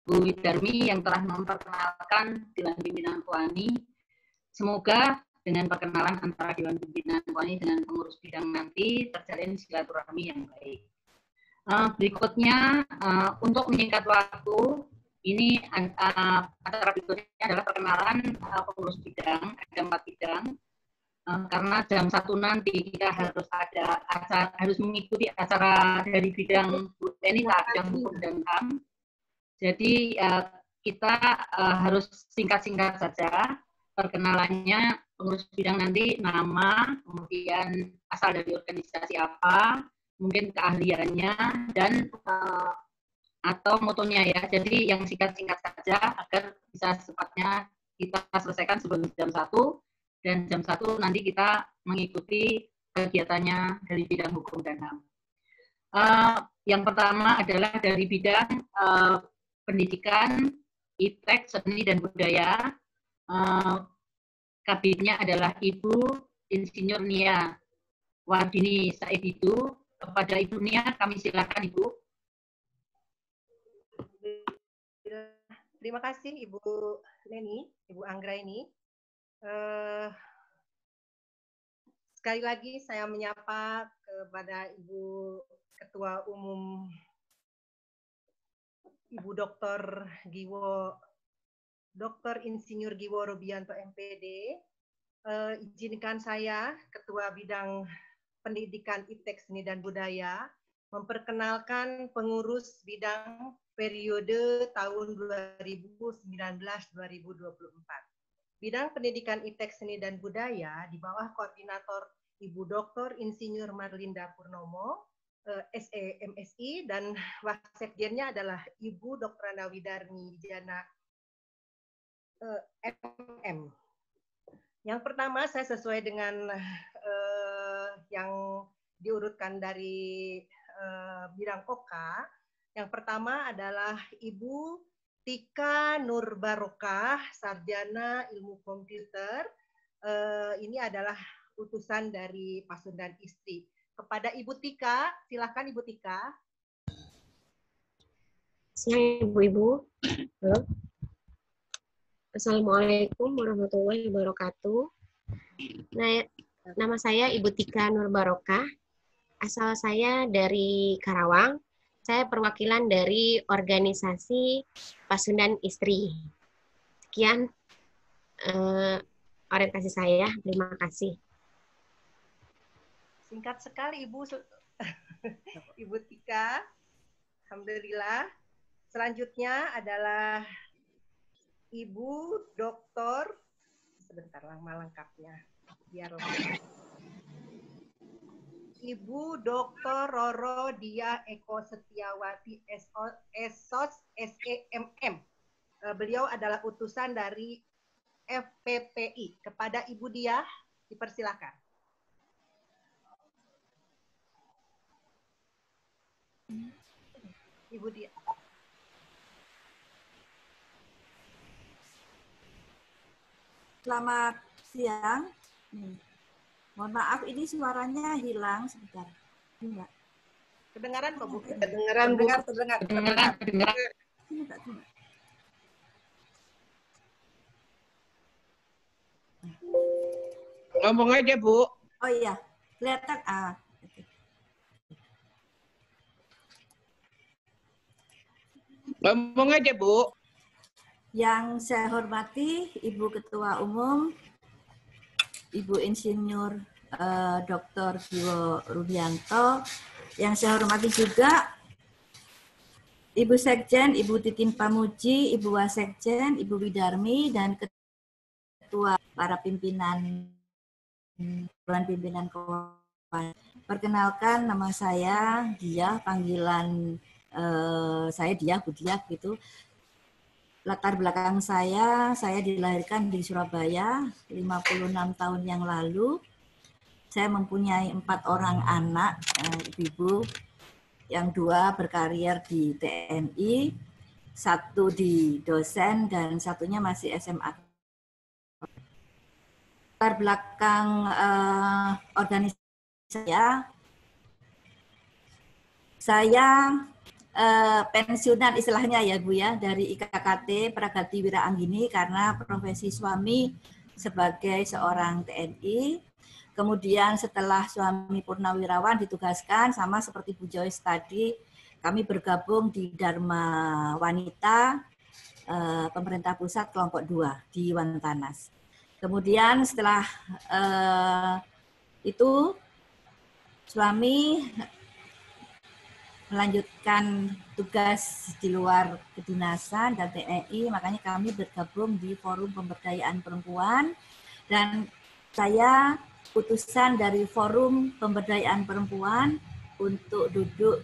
Bu Widarmi yang telah memperkenalkan Dewan Pimpinan KOANI. Semoga dengan perkenalan antara Dewan Pimpinan KOANI dengan pengurus bidang nanti terjalin silaturahmi yang baik. Berikutnya, untuk menyingkat waktu, ini acara berikutnya adalah perkenalan pengurus bidang, ada 4 bidang. Karena jam 1 nanti kita harus mengikuti acara dari bidang bidang hukum dan HAM. Jadi kita harus singkat-singkat saja perkenalannya. Pengurus bidang nanti nama, kemudian asal dari organisasi apa, mungkin keahliannya, dan atau motonya ya. Jadi yang singkat-singkat saja agar bisa secepatnya kita selesaikan sebelum jam 1, dan jam 1 nanti kita mengikuti kegiatannya dari bidang hukum dan HAM. Yang pertama adalah dari bidang pendidikan, iptek, seni, dan budaya. Kabitnya adalah Ibu Insinyur Nia Wardini Saididu. Kepada Ibu Nia, kami silakan Ibu. Terima kasih Ibu Leni, Ibu Anggraini. Sekali lagi saya menyapa kepada Ibu Ketua Umum Ibu Dr. Insinyur Giwo Rubianto MPD. Izinkan saya Ketua Bidang Pendidikan Iptek Seni dan Budaya memperkenalkan pengurus bidang periode tahun 2019-2024. Bidang Pendidikan Iptek Seni dan Budaya di bawah koordinator Ibu Dr. Insinyur Marlinda Purnomo, SE MSI, dan Wasekjennya adalah Ibu Dr. Ana Widarmi Widiana MM. Yang pertama saya sesuai dengan yang diurutkan dari bidang OKA. Yang pertama adalah Ibu Tika Nur Barokah, Sarjana Ilmu Komputer. Ini adalah utusan dari Pasundan Istri. Kepada Ibu Tika, silakan Ibu Tika. Siang Ibu-Ibu. Halo. Assalamualaikum warahmatullahi wabarakatuh. Nama saya Ibu Tika Nur Barokah. Asal saya dari Karawang. Saya perwakilan dari organisasi Pasundan Istri. Sekian orientasi saya. Terima kasih. Singkat sekali Ibu. Ibu Tika. Alhamdulillah. Selanjutnya adalah Ibu Doktor, sebentar nama lengkapnya, biar lengkap. Ibu Doktor Roro Dia Eko Setiawati SOS SEMM. Beliau adalah utusan dari FPPI. Kepada Ibu Dia, dipersilakan. Ibu Dia. Selamat siang. Mohon maaf, ini suaranya hilang sebentar. Enggak. Kedengaran kok Bu? Kedengaran Bu. Terdengar. Ngomong aja Bu. Oh iya, kelihatan. Ngomong aja Bu. Yang saya hormati Ibu Ketua Umum, Ibu Insinyur Dr. Giwo Rubianto. Yang saya hormati juga Ibu Sekjen, Ibu Titin Pamuji, Ibu Wasekjen, Ibu Widarmi, dan Ketua para pimpinan KOANI. Perkenalkan, nama saya Dia, panggilan saya Dia, Bu Dia gitu. Latar belakang saya dilahirkan di Surabaya 56 tahun yang lalu. Saya mempunyai 4 orang anak, ibu, yang 2 berkarir di TNI, 1 di dosen, dan 1-nya masih SMA. Latar belakang organisasi saya pensiunan istilahnya ya Bu ya, dari IKKT Pragati Wira Anggini karena profesi suami sebagai seorang TNI. Kemudian setelah suami purnawirawan ditugaskan sama seperti Bu Joyce tadi, kami bergabung di Dharma Wanita pemerintah pusat kelompok 2 di Wantanas. Kemudian setelah itu suami melanjutkan tugas di luar kedinasan dan TNI, makanya kami bergabung di Forum Pemberdayaan Perempuan dan saya utusan dari Forum Pemberdayaan Perempuan untuk duduk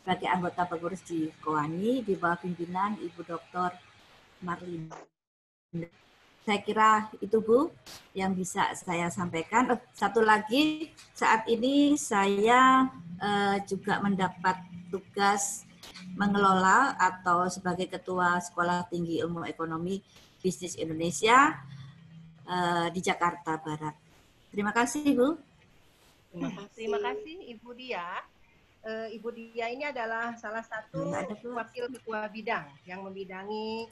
sebagai anggota pengurus di Kowani di bawah pimpinan Ibu Dr. Marlin. Saya kira itu Bu yang bisa saya sampaikan. Satu lagi, saat ini saya juga mendapat tugas mengelola atau sebagai Ketua Sekolah Tinggi Ilmu Ekonomi Bisnis Indonesia di Jakarta Barat. Terima kasih Bu. Terima kasih Ibu Dia. Ibu Dia ini adalah salah satu wakil ketua bidang yang membidangi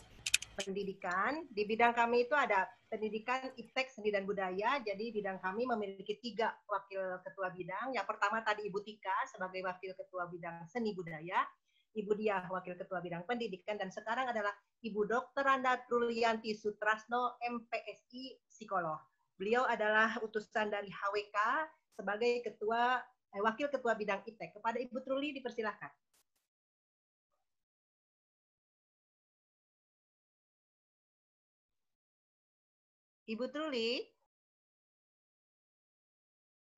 pendidikan. Di bidang kami itu ada pendidikan, iptek, seni dan budaya. Jadi bidang kami memiliki 3 wakil ketua bidang. Yang pertama tadi Ibu Tika sebagai wakil ketua bidang seni budaya, Ibu Dia wakil ketua bidang pendidikan, dan sekarang adalah Ibu Dr. Randa Trulianti Sutrasno, MPSI, psikolog. Beliau adalah utusan dari HWK sebagai wakil ketua bidang iptek. Kepada Ibu Truli dipersilahkan. Ibu Truli,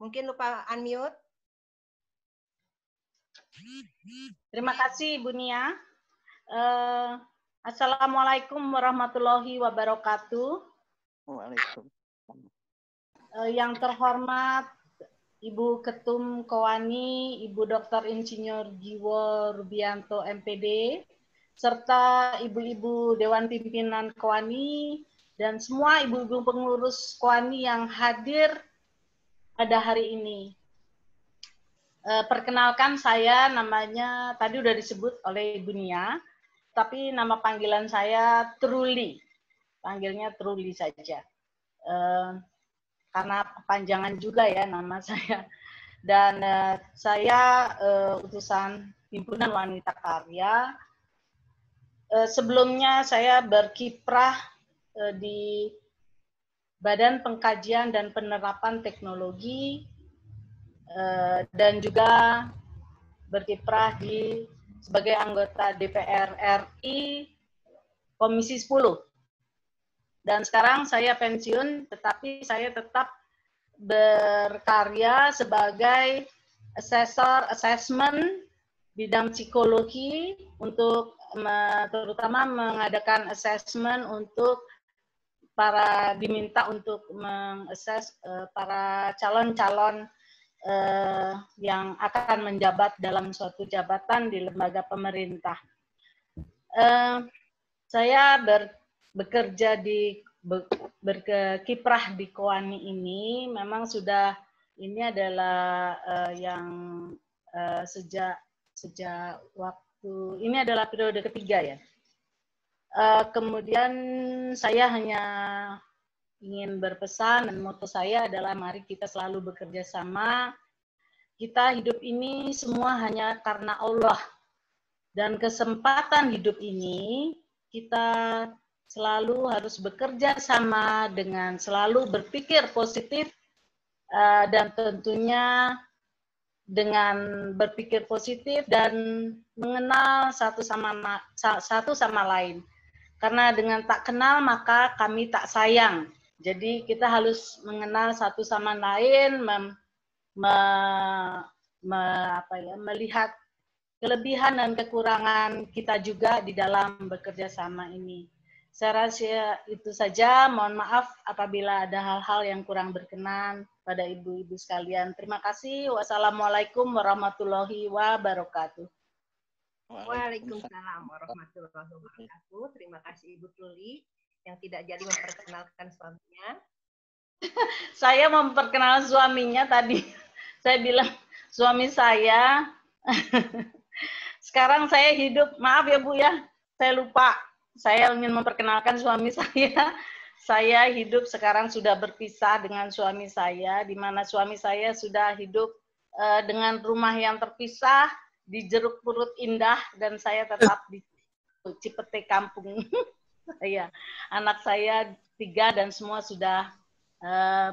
mungkin lupa unmute. Terima kasih Ibu Nia. Assalamualaikum warahmatullahi wabarakatuh. Waalaikumsalam. Yang terhormat Ibu Ketum Kowani, Ibu Dr. Insinyur Jiwo Rubianto MPD, serta ibu-ibu Dewan Pimpinan Kowani, dan semua ibu-ibu pengurus Kowani yang hadir pada hari ini. Perkenalkan saya, namanya tadi udah disebut oleh Ibu Nia, tapi nama panggilan saya Truli, panggilnya Truli saja. Karena kepanjangan juga ya nama saya. Dan saya utusan Himpunan Wanita Karya. Sebelumnya saya berkiprah di Badan Pengkajian dan Penerapan Teknologi dan juga berkiprah sebagai anggota DPR RI Komisi 10. Dan sekarang saya pensiun, tetapi saya tetap berkarya sebagai assessment bidang psikologi untuk terutama mengadakan assessment untuk diminta untuk mengakses para calon-calon yang akan menjabat dalam suatu jabatan di lembaga pemerintah. Saya bekerja berkiprah di Kowani ini memang sudah, ini adalah yang sejak waktu ini adalah periode ketiga ya. Kemudian saya hanya ingin berpesan, dan moto saya adalah mari kita selalu bekerja sama. Kita hidup ini semua hanya karena Allah, dan kesempatan hidup ini kita selalu harus bekerja sama dengan selalu berpikir positif, dan tentunya dengan berpikir positif dan mengenal satu sama lain. Karena dengan tak kenal maka kami tak sayang. Jadi kita harus mengenal satu sama lain, melihat kelebihan dan kekurangan kita juga di dalam bekerja sama ini. Saya rasa itu saja. Mohon maaf apabila ada hal-hal yang kurang berkenan pada ibu-ibu sekalian. Terima kasih. Wassalamualaikum warahmatullahi wabarakatuh. Waalaikumsalam warahmatullahi wabarakatuh. Terima kasih Ibu Truli yang tidak jadi memperkenalkan suaminya. Saya memperkenalkan suaminya tadi. Saya bilang suami saya Sekarang saya hidup, maaf ya Bu ya, saya lupa. Saya ingin memperkenalkan suami saya. Saya hidup sekarang sudah berpisah dengan suami saya, di mana suami saya sudah hidup dengan rumah yang terpisah di Jeruk Purut Indah, dan saya tetap di Cipete Kampung. Saya, anak saya 3 dan semua sudah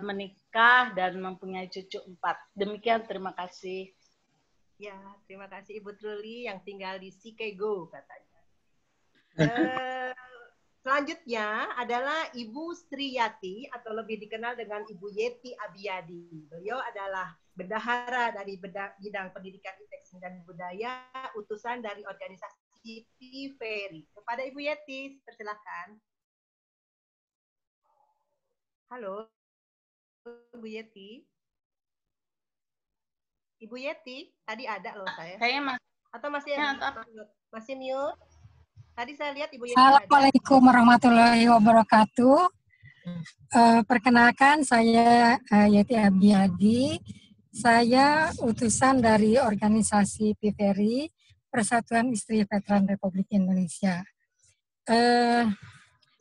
menikah dan mempunyai cucu 4. Demikian, terima kasih. Ya, terima kasih Ibu Truli yang tinggal di Chicago katanya. Selanjutnya adalah Ibu Sriyati atau lebih dikenal dengan Ibu Yeti Abiyadi. Beliau adalah bendahara dari bidang pendidikan ITEK dan budaya, utusan dari organisasi TVRI. Kepada Ibu Yeti, persilakan. Halo, Ibu Yeti. Ibu Yeti, tadi ada loh saya. Saya atau masih mute? Tadi saya lihat Ibu Yeti. Assalamualaikum warahmatullahi wabarakatuh. Perkenalkan, saya Yeti Abiyadi. Saya utusan dari organisasi PVRI, Persatuan Istri Veteran Republik Indonesia.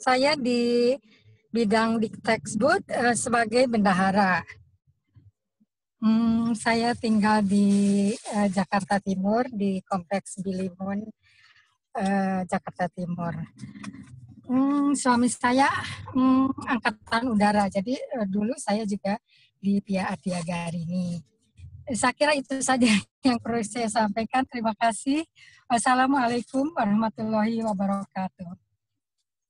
Saya di bidang Dikteksbud sebagai bendahara. Saya tinggal di Jakarta Timur, di Kompleks Bilimun, Jakarta Timur. Suami saya angkatan udara, jadi dulu saya juga di Pia Ardiagarini. Saya kira itu saja yang perlu saya sampaikan. Terima kasih. Wassalamualaikum warahmatullahi wabarakatuh.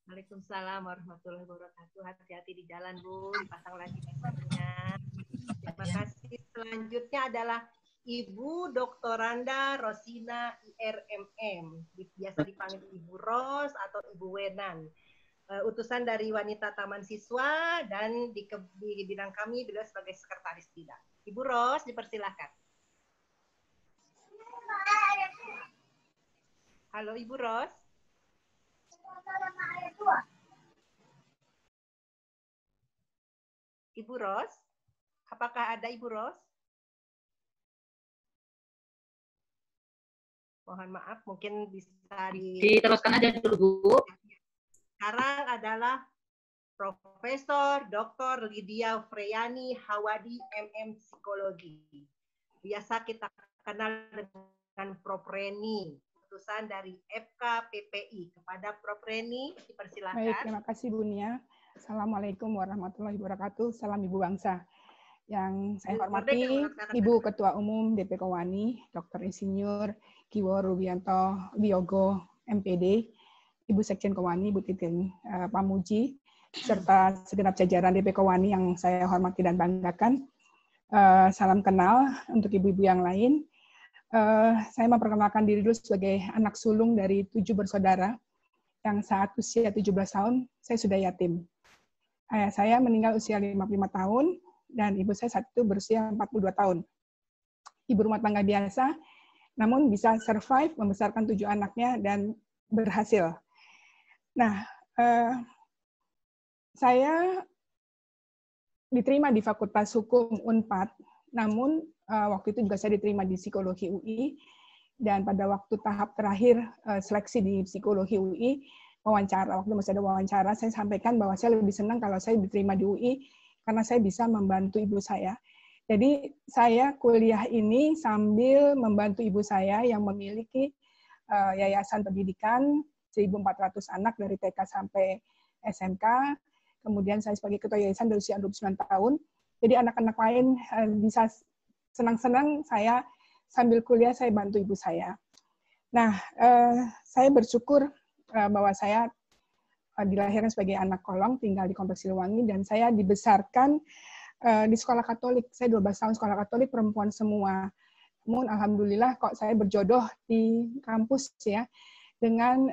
Waalaikumsalam warahmatullahi wabarakatuh. Hati-hati di jalan, Bu. Dipasang lagi bannernya. Terima kasih. Selanjutnya adalah Ibu Doktoranda Rosina IRMM, biasa dipanggil Ibu Ros atau Ibu Wenan, utusan dari Wanita Taman Siswa, dan di bidang kami beliau sebagai sekretaris bidang. Ibu Ros, dipersilakan. Halo Ibu Ros. Ibu Ros, apakah ada Ibu Ros? Mohon maaf, mungkin bisa diteruskan aja dulu, Bu. Sekarang adalah Profesor Dr. Lydia Freyani Hawadi, MM Psikologi. Biasa kita kenal dengan Prof. Reni, utusan dari FKPPI. Kepada Prof. Reni, dipersilakan. Baik, terima kasih Bu Nia. Assalamualaikum warahmatullahi wabarakatuh. Salam Ibu Bangsa. Yang saya hormati Ibu Ketua Umum DP Kowani, Dr. Insinyur Kiwo Rubianto Wiyogo, MPD, Ibu Sekjen Kowani, Bu Titin Pamuji, serta segenap jajaran DP Kowani yang saya hormati dan banggakan. Salam kenal untuk ibu-ibu yang lain. Saya memperkenalkan diri dulu sebagai anak sulung dari 7 bersaudara, yang saat usia 17 tahun, saya sudah yatim. Ayah saya meninggal usia 55 tahun, dan ibu saya saat itu berusia 42 tahun. Ibu rumah tangga biasa, namun bisa survive, membesarkan 7 anaknya, dan berhasil. Nah, saya diterima di Fakultas Hukum Unpad, namun waktu itu juga saya diterima di Psikologi UI, dan pada waktu tahap terakhir seleksi di Psikologi UI, waktu masih ada wawancara, saya sampaikan bahwa saya lebih senang kalau saya diterima di UI, karena saya bisa membantu ibu saya. Jadi saya kuliah ini sambil membantu ibu saya yang memiliki yayasan pendidikan 1.400 anak dari TK sampai SMK. Kemudian saya sebagai ketua yayasan dari usia 29 tahun. Jadi anak-anak lain bisa senang-senang, saya sambil kuliah saya bantu ibu saya. Nah, saya bersyukur bahwa saya dilahirkan sebagai anak kolong, tinggal di Kompleks Siliwangi, dan saya dibesarkan di sekolah Katolik. Saya 12 tahun sekolah Katolik, perempuan semua. Namun alhamdulillah kok saya berjodoh di kampus ya, dengan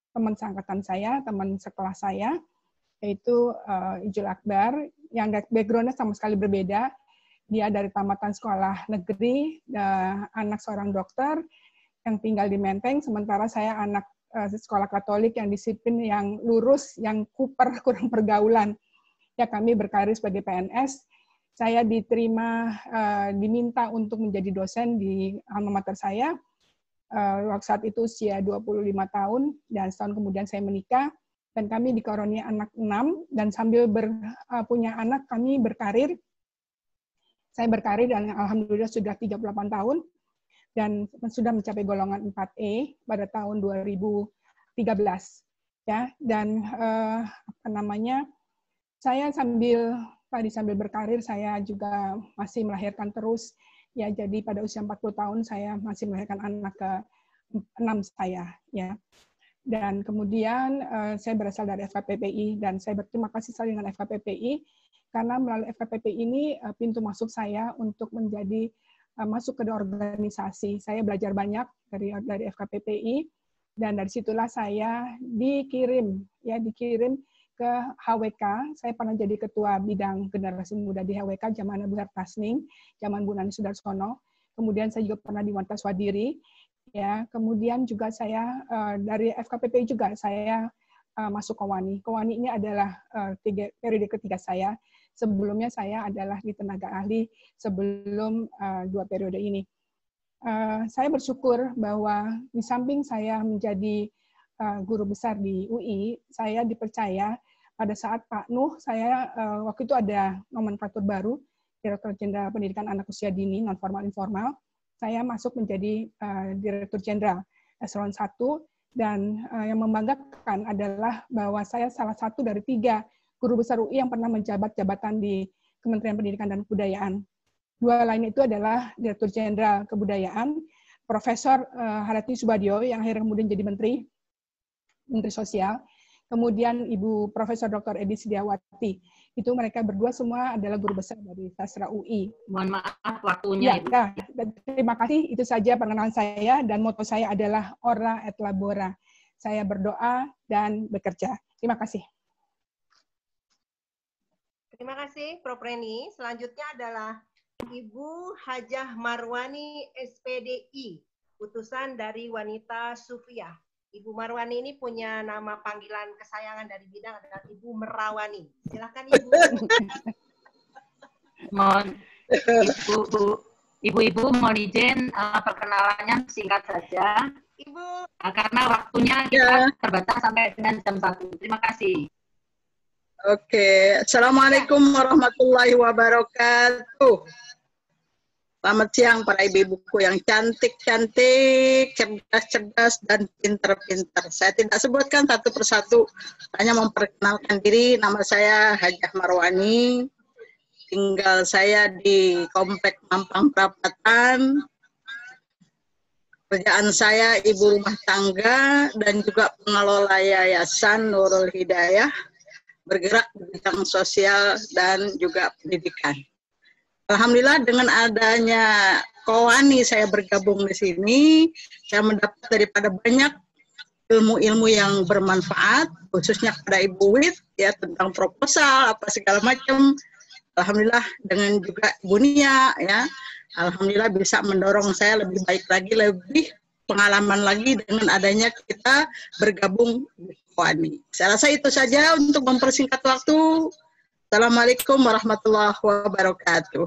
teman seangkatan saya, teman sekelas saya, yaitu Ijul Akbar, yang background-nya sama sekali berbeda. Dia dari tamatan sekolah negeri, anak seorang dokter yang tinggal di Menteng, sementara saya anak sekolah Katolik yang disiplin, yang lurus, yang kuper, kurang pergaulan. Ya, kami berkarir sebagai PNS. saya diminta untuk menjadi dosen di alma mater saya. Waktu saat itu usia 25 tahun, dan setahun kemudian saya menikah, dan kami dikaruniai anak 6, dan sambil punya anak kami berkarir. Saya berkarir dan alhamdulillah sudah 38 tahun, dan sudah mencapai golongan 4E pada tahun 2013. Ya, dan saya sambil berkarir, saya juga masih melahirkan terus. Ya, jadi pada usia 40 tahun saya masih melahirkan anak ke-6 saya. Ya, dan kemudian saya berasal dari FKPPI, dan saya berterima kasih sekali dengan FKPPI karena melalui FKPPI ini pintu masuk saya untuk menjadi masuk ke organisasi. Saya belajar banyak dari FKPPI, dan dari situlah saya dikirim ke HWK. Saya pernah jadi ketua bidang generasi muda di HWK zaman Bu Hertasning, zaman Bu Nani Sudarsono. Kemudian saya juga pernah di Wanita Swadiri. Ya, kemudian juga saya dari FKPPI juga saya masuk Kowani. Kowani ini adalah periode ketiga saya. Sebelumnya saya adalah di tenaga ahli sebelum 2 periode ini. Saya bersyukur bahwa di samping saya menjadi guru besar di UI, saya dipercaya pada saat Pak Nuh, saya waktu itu ada nomenklatur baru, Direktur Jenderal Pendidikan Anak Usia Dini, non-formal informal, saya masuk menjadi Direktur Jenderal Eselon 1, dan yang membanggakan adalah bahwa saya salah satu dari 3 guru besar UI yang pernah menjabat jabatan di Kementerian Pendidikan dan Kebudayaan. 2 lain itu adalah Direktur Jenderal Kebudayaan, Profesor Harati Subadyo yang akhirnya kemudian jadi Menteri Sosial, kemudian Ibu Profesor Dr. Edi Sidiawati. Itu mereka berdua semua adalah guru besar dari Sastra UI. Mohon maaf waktunya, Ibu. Ya, terima kasih. Itu saja perkenalan saya, dan moto saya adalah Ora et Labora. Saya berdoa dan bekerja. Terima kasih. Terima kasih, Prof. Reni. Selanjutnya adalah Ibu Hajah Marwani, SPDI, utusan dari Wanita Sufiyah. Ibu Marwani ini punya nama panggilan kesayangan dari bidang adalah Ibu Merawani. Silakan Ibu. Mohon Ibu-ibu mohon izin perkenalannya singkat saja. Ibu. Karena waktunya kita terbatas sampai dengan jam 1. Terima kasih. Oke, Assalamualaikum warahmatullahi wabarakatuh. Selamat siang para ibu-ibuku yang cantik-cantik, cerdas-cerdas, dan pintar-pintar. Saya tidak sebutkan satu persatu, hanya memperkenalkan diri. Nama saya Hajah Marwani, tinggal saya di Komplek Mampang Perapatan. Kerjaan saya ibu rumah tangga dan juga pengelola Yayasan Nurul Hidayah, bergerak di bidang sosial dan juga pendidikan. Alhamdulillah dengan adanya Kowani saya bergabung di sini, saya mendapat daripada banyak ilmu-ilmu yang bermanfaat, khususnya kepada Ibu Wit, ya tentang proposal, apa segala macam. Alhamdulillah dengan juga Ibu Nia, ya, alhamdulillah bisa mendorong saya lebih baik lagi, lebih pengalaman lagi dengan adanya kita bergabung di Kowani. Saya rasa itu saja untuk mempersingkat waktu. Assalamualaikum warahmatullahi wabarakatuh.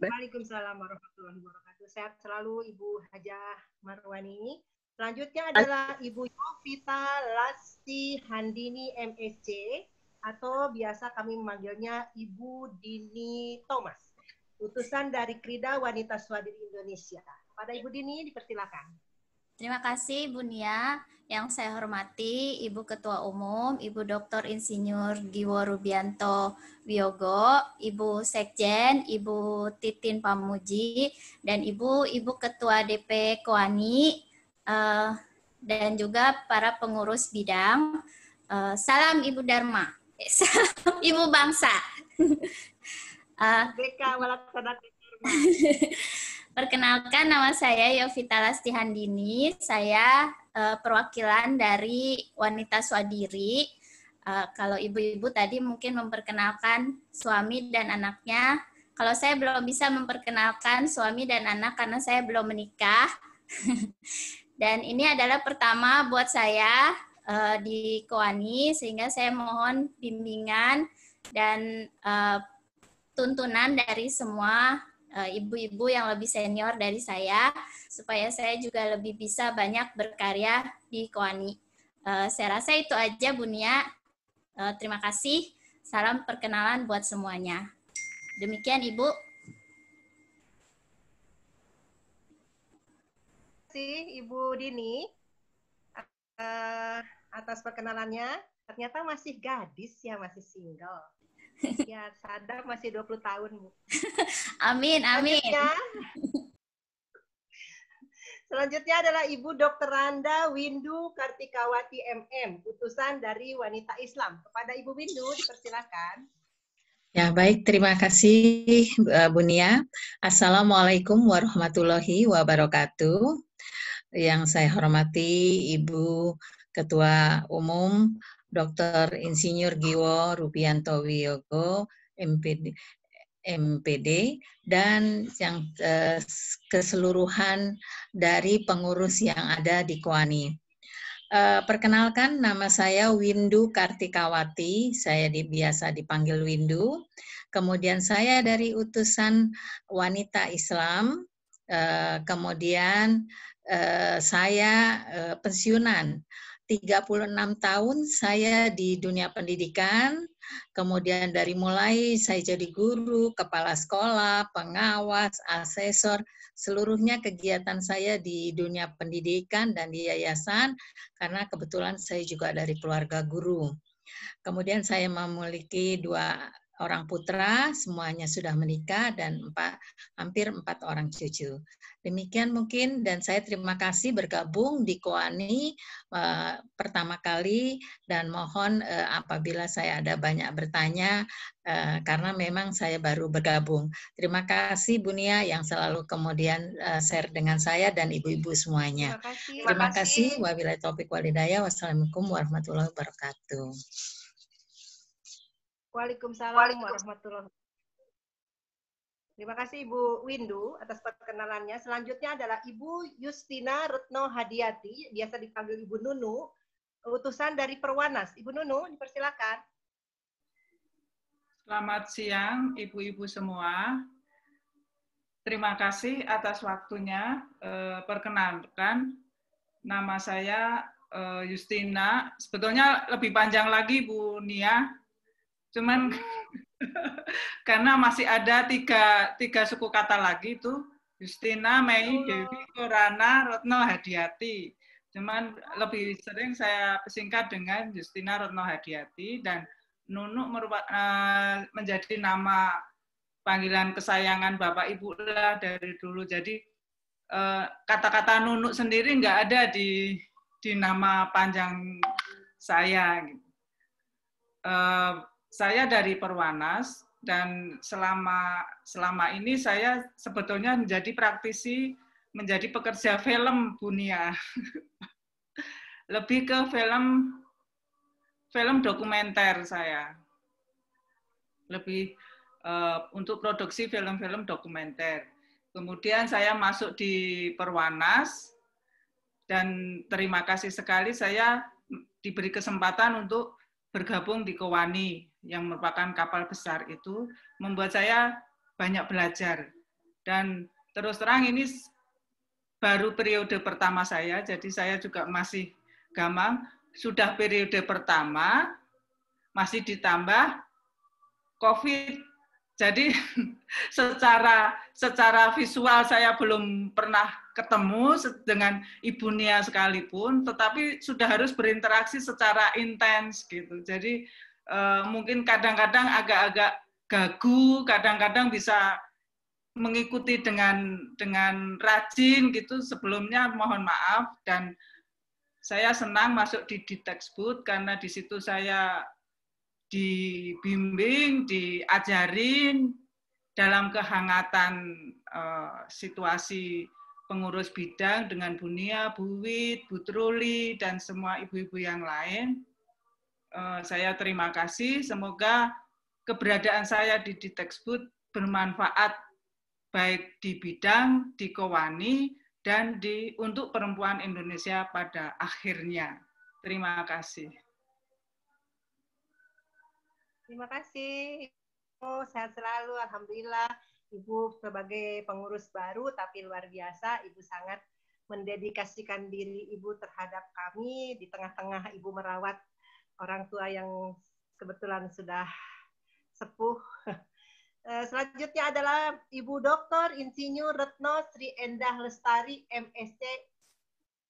Waalaikumsalam warahmatullahi wabarakatuh. Sehat selalu Ibu Hajah Marwani. Selanjutnya adalah Ibu Yovita Lasti Handini MSc, atau biasa kami memanggilnya Ibu Dini Thomas, utusan dari Krida Wanita Swadiri Indonesia. Pada Ibu Dini dipersilakan. Terima kasih Bu Nia. Yang saya hormati Ibu Ketua Umum, Ibu Dr. Insinyur Giwo Rubianto Wiyogo, Ibu Sekjen, Ibu Titin Pamuji, dan Ibu Ketua DP Kowani, dan juga para pengurus bidang. Salam Ibu Dharma, salam Ibu Bangsa. Perkenalkan, nama saya Yovita Lasti Handini. Saya perwakilan dari Wanita Swadiri. Kalau ibu-ibu tadi mungkin memperkenalkan suami dan anaknya. Kalau saya belum bisa memperkenalkan suami dan anak karena saya belum menikah. Dan ini adalah pertama buat saya di Kowani, sehingga saya mohon bimbingan dan tuntunan dari semua ibu-ibu yang lebih senior dari saya, supaya saya juga lebih bisa banyak berkarya di Koani. Saya rasa itu aja, Bu Nia. Terima kasih. Salam perkenalan buat semuanya. Demikian, Ibu. Terima kasih, Ibu Dini, atas perkenalannya. Ternyata masih gadis ya, masih single. Ya, sadar masih 20 tahun, Bu. Amin, amin. Selanjutnya adalah Ibu Dr. Randa Windu Kartikawati MM, utusan dari Wanita Islam. Kepada Ibu Windu, dipersilakan. Ya, baik. Terima kasih, Bu Nia. Assalamualaikum warahmatullahi wabarakatuh. Yang saya hormati Ibu Ketua Umum Dr. Insinyur Giwo Rubianto Wiyogo, MPD, dan yang keseluruhan dari pengurus yang ada di Koani. Perkenalkan, nama saya Windu Kartikawati, saya biasa dipanggil Windu. Kemudian saya dari utusan Wanita Islam, kemudian saya pensiunan. 36 tahun saya di dunia pendidikan, kemudian dari mulai saya jadi guru, kepala sekolah, pengawas, asesor, seluruhnya kegiatan saya di dunia pendidikan dan di yayasan, karena kebetulan saya juga dari keluarga guru. Kemudian saya memiliki 2 orang putra, semuanya sudah menikah, dan hampir 4 orang cucu. Demikian mungkin, dan saya terima kasih bergabung di Koani pertama kali, dan mohon apabila saya ada banyak bertanya, karena memang saya baru bergabung. Terima kasih Bu Nia yang selalu kemudian share dengan saya dan ibu-ibu semuanya. Terima kasih. Wabillahi taufiq wal hidayah. Wassalamualaikum warahmatullahi wabarakatuh. Waalaikumsalam warahmatullahi wabarakatuh. Terima kasih Ibu Windu atas perkenalannya. Selanjutnya adalah Ibu Justina Retno Hadiati, biasa dipanggil Ibu Nunu, utusan dari Perwanas. Ibu Nunu, dipersilakan. Selamat siang Ibu-ibu semua. Terima kasih atas waktunya. Perkenalkan, nama saya Justina. Sebetulnya lebih panjang lagi Bu Nia. Cuman karena masih ada tiga suku kata lagi itu, Justina, Mei, Dewi, Korana, Retno, Hadiati. Cuman lebih sering saya singkat dengan Justina Retno Hadiati, dan Nunu menjadi nama panggilan kesayangan Bapak Ibu lah dari dulu. Jadi kata-kata Nunu sendiri nggak ada di nama panjang saya. Saya dari Perwanas, dan selama ini saya sebetulnya menjadi praktisi, menjadi pekerja film Bu Nia. Lebih ke film dokumenter saya. Lebih untuk produksi film-film dokumenter. Kemudian saya masuk di Perwanas, dan terima kasih sekali saya diberi kesempatan untuk bergabung di Koani, yang merupakan kapal besar itu, membuat saya banyak belajar. Dan terus terang ini baru periode pertama saya, jadi saya juga masih gamang. Sudah periode pertama, masih ditambah COVID. Jadi secara visual saya belum pernah ketemu dengan Ibu Nia sekalipun, tetapi sudah harus berinteraksi secara intens gitu. Jadi mungkin kadang-kadang agak-agak gagu, kadang-kadang bisa mengikuti dengan rajin gitu. Sebelumnya mohon maaf, dan saya senang masuk di Textbook karena di situ saya dibimbing, diajarin dalam kehangatan situasi pengurus bidang dengan Bu Nia, Bu Wit, Bu Truli, dan semua ibu-ibu yang lain. Saya terima kasih. Semoga keberadaan saya di Textbook bermanfaat baik di bidang, di Koani, dan untuk perempuan Indonesia pada akhirnya. Terima kasih. Terima kasih sehat selalu, alhamdulillah. Ibu sebagai pengurus baru tapi luar biasa, Ibu sangat mendedikasikan diri Ibu terhadap kami di tengah-tengah Ibu merawat orang tua yang kebetulan sudah sepuh. Selanjutnya adalah Ibu Dr. Insinyur Retno Sri Endah Lestari, MSc,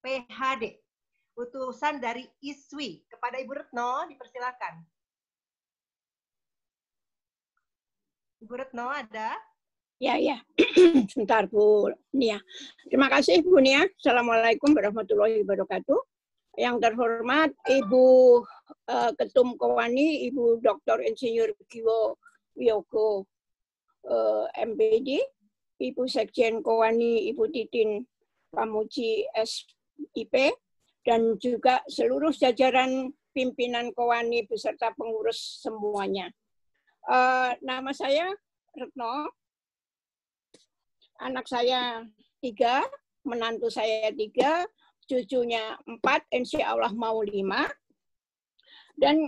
PhD, utusan dari ISWI. Kepada Ibu Retno, dipersilakan. Ibu Retno ada? Ya. Sebentar, Bu Nia. Terima kasih, Bu Nia. Assalamualaikum warahmatullahi wabarakatuh. Yang terhormat Ibu Ketum Kowani, Ibu Dr. Insinyur Giwo Wiyogo, MPD, Ibu Sekjen Kowani, Ibu Titin Pamuji, SIP, dan juga seluruh jajaran pimpinan Kowani beserta pengurus semuanya. Nama saya Retno. Anak saya 3, menantu saya 3, cucunya 4, insya Allah mau 5. Dan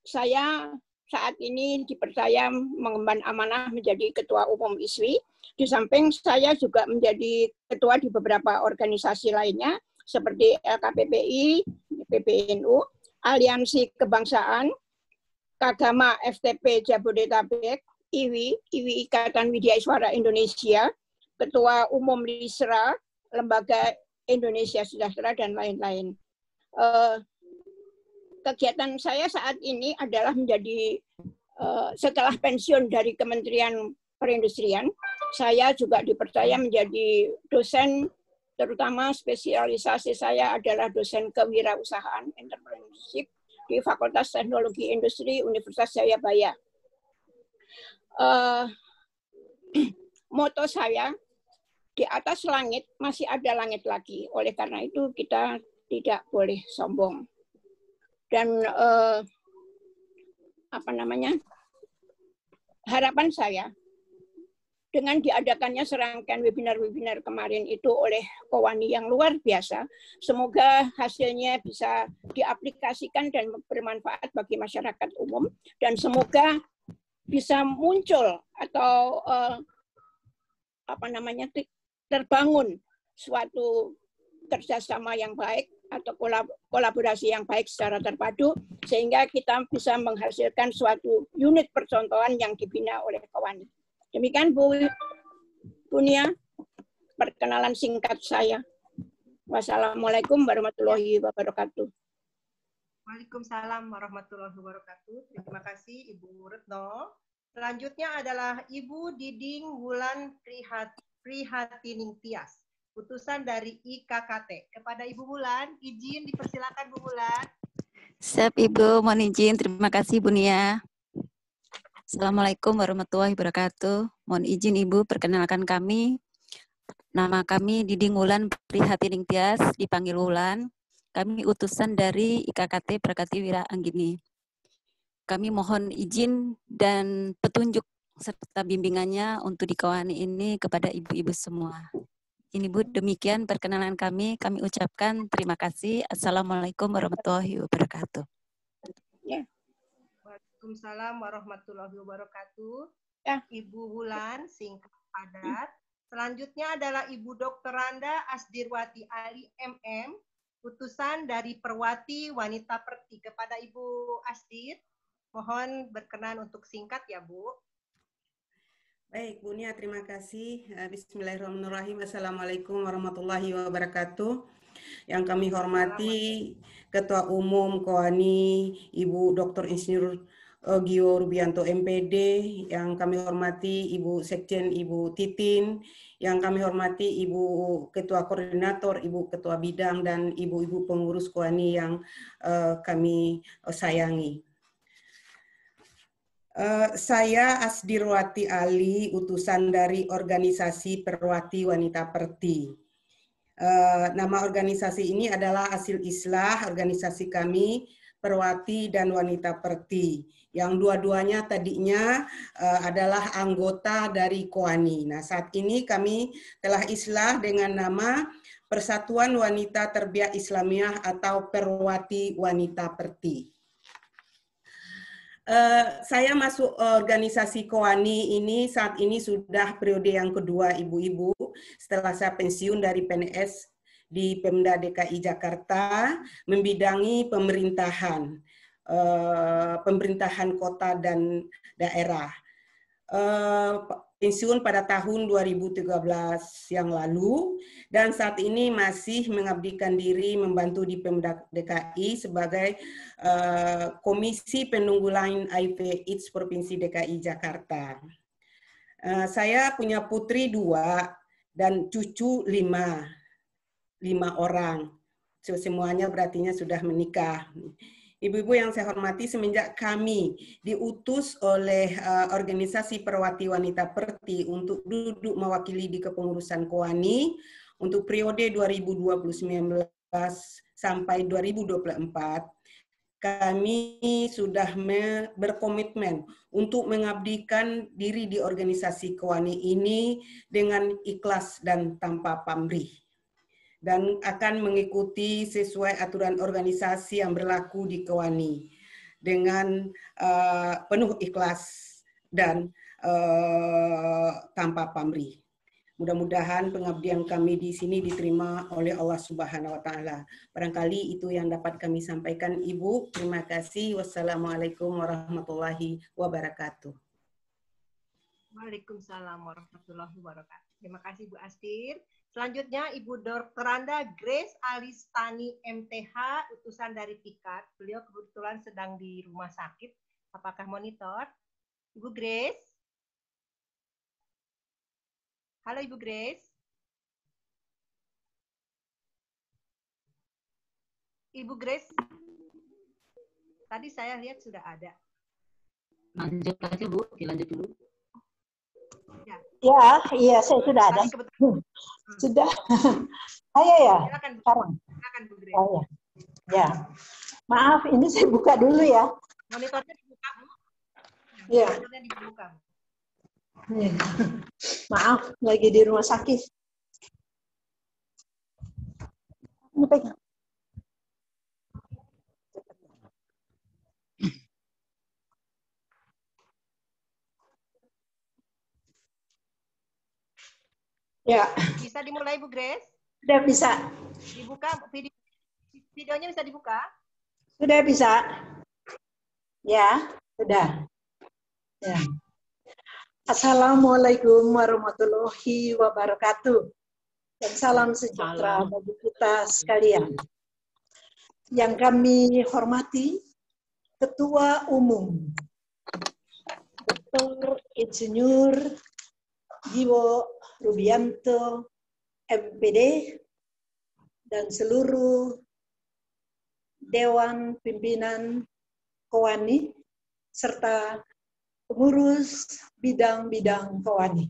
saya saat ini dipercaya mengemban amanah menjadi Ketua Umum ISWI. Di samping saya juga menjadi ketua di beberapa organisasi lainnya, seperti LKPPI, PBNU, Aliansi Kebangsaan, Kagama FTP Jabodetabek, IWI Ikatan Widya Iswara Indonesia, Ketua Umum LISRA, Lembaga Indonesia Sejahtera, dan lain-lain. Kegiatan saya saat ini adalah menjadi, setelah pensiun dari Kementerian Perindustrian, saya juga dipercaya menjadi dosen, terutama spesialisasi saya adalah dosen kewirausahaan, entrepreneurship, di Fakultas Teknologi Industri Universitas Jayabaya. Moto saya, di atas langit masih ada langit lagi. Oleh karena itu kita tidak boleh sombong. Dan harapan saya dengan diadakannya serangkaian webinar-webinar kemarin itu oleh Kowani yang luar biasa, semoga hasilnya bisa diaplikasikan dan bermanfaat bagi masyarakat umum, dan semoga bisa muncul atau terbangun suatu kerjasama yang baik atau kolaborasi yang baik secara terpadu, sehingga kita bisa menghasilkan suatu unit percontohan yang dibina oleh Kowani. Demikian Bu Nia, perkenalan singkat saya. Wassalamualaikum warahmatullahi wabarakatuh. Waalaikumsalam warahmatullahi wabarakatuh. Terima kasih Ibu Retno. Selanjutnya adalah Ibu Diding Wulan Prihatining Tias, utusan dari IKKT. Kepada Ibu Wulan, izin dipersilakan Bu Wulan. Siap Ibu, mohon izin. Terima kasih Bu Nia. Assalamualaikum warahmatullahi wabarakatuh. Mohon izin Ibu, perkenalkan kami. Nama kami Diding Wulan Prihatining Tias, dipanggil Wulan. Kami utusan dari IKKT Prakatiwira Anggini. Kami mohon izin dan petunjuk serta bimbingannya untuk di Kowani ini kepada ibu-ibu semua. Ini Bu, demikian perkenalan kami. Kami ucapkan terima kasih. Assalamualaikum warahmatullahi wabarakatuh. Waalaikumsalam warahmatullahi wabarakatuh. Ibu Wulan, singkat padat. Selanjutnya adalah Ibu Dr. Randa Asdirwati Ali MM, utusan dari Perwati Wanita Perti. Kepada Ibu Asdir, mohon berkenan untuk singkat ya Bu. Baik, Bu Nia, terima kasih. Bismillahirrahmanirrahim. Assalamualaikum warahmatullahi wabarakatuh. Yang kami hormati Ketua Umum Kowani, Ibu Dr. Insinyur Giwo Rubianto MPD, yang kami hormati Ibu Sekjen Ibu Titin, yang kami hormati Ibu Ketua Koordinator, Ibu Ketua Bidang, dan Ibu-Ibu pengurus Kowani yang kami sayangi. Saya Asdirwati Ali, utusan dari organisasi Perwati Wanita Perti. Nama organisasi ini adalah hasil islah organisasi kami, Perwati dan Wanita Perti, yang dua-duanya tadinya adalah anggota dari Kowani. Nah, saat ini kami telah islah dengan nama Persatuan Wanita Terbiak Islamiyah atau Perwati Wanita Perti. Saya masuk organisasi Kowani ini saat ini sudah periode yang kedua, Ibu-ibu, setelah saya pensiun dari PNS di Pemda DKI Jakarta, membidangi pemerintahan kota dan daerah. Pensiun pada tahun 2013 yang lalu, dan saat ini masih mengabdikan diri membantu di Pemda DKI sebagai Komisi Penanggulangan HIV/AIDS Provinsi DKI Jakarta. Saya punya putri 2 dan cucu 5 orang. Semuanya berartinya sudah menikah. Ibu-ibu yang saya hormati, semenjak kami diutus oleh organisasi Perwati Wanita Perti untuk duduk mewakili di kepengurusan Kowani untuk periode 2019 sampai 2024, kami sudah berkomitmen untuk mengabdikan diri di organisasi Kowani ini dengan ikhlas dan tanpa pamrih, dan akan mengikuti sesuai aturan organisasi yang berlaku di Kowani dengan penuh ikhlas dan tanpa pamrih. Mudah-mudahan pengabdian kami di sini diterima oleh Allah Subhanahu wa Ta'ala. Barangkali itu yang dapat kami sampaikan, Ibu. Terima kasih. Wassalamualaikum warahmatullahi wabarakatuh. Waalaikumsalam warahmatullahi wabarakatuh. Terima kasih Bu Astir. Selanjutnya Ibu Doktoranda Grace Alistani MTH, utusan dari Pikat. Beliau kebetulan sedang di rumah sakit. Apakah monitor? Ibu Grace? Halo Ibu Grace. Ibu Grace, tadi saya lihat sudah ada. Lanjut aja Bu, dilanjut dulu. Ya, iya saya sudah ada. Sudah. Ayo ya. Sekarang. Silakan Bu Grace. Oh, ya. Ya. Maaf, ini saya buka dulu ya. Monitornya dibuka Bu. Ya. Monitornya dibuka. Ya. Maaf, lagi di rumah sakit. Ini pegang. Ya. Bisa dimulai Bu Grace? Sudah bisa. Dibuka videonya bisa dibuka? Sudah bisa. Ya, sudah. Ya. Assalamualaikum warahmatullahi wabarakatuh. Dan salam sejahtera bagi kita sekalian. Yang kami hormati Ketua Umum Dr. Insinyur Giwo Rubianto MPD dan seluruh Dewan Pimpinan Kowani serta pengurus bidang-bidang Kowani.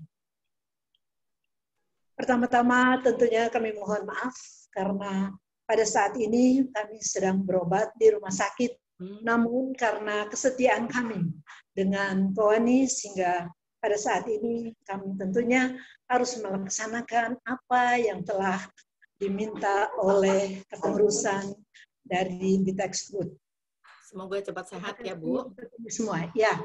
Pertama-tama tentunya kami mohon maaf karena pada saat ini kami sedang berobat di rumah sakit. Namun karena kesetiaan kami dengan Kowani sehingga pada saat ini kami tentunya harus melaksanakan apa yang telah diminta oleh kepengurusan dari Diteksbud. Semoga cepat sehat ya Bu. Semua ya.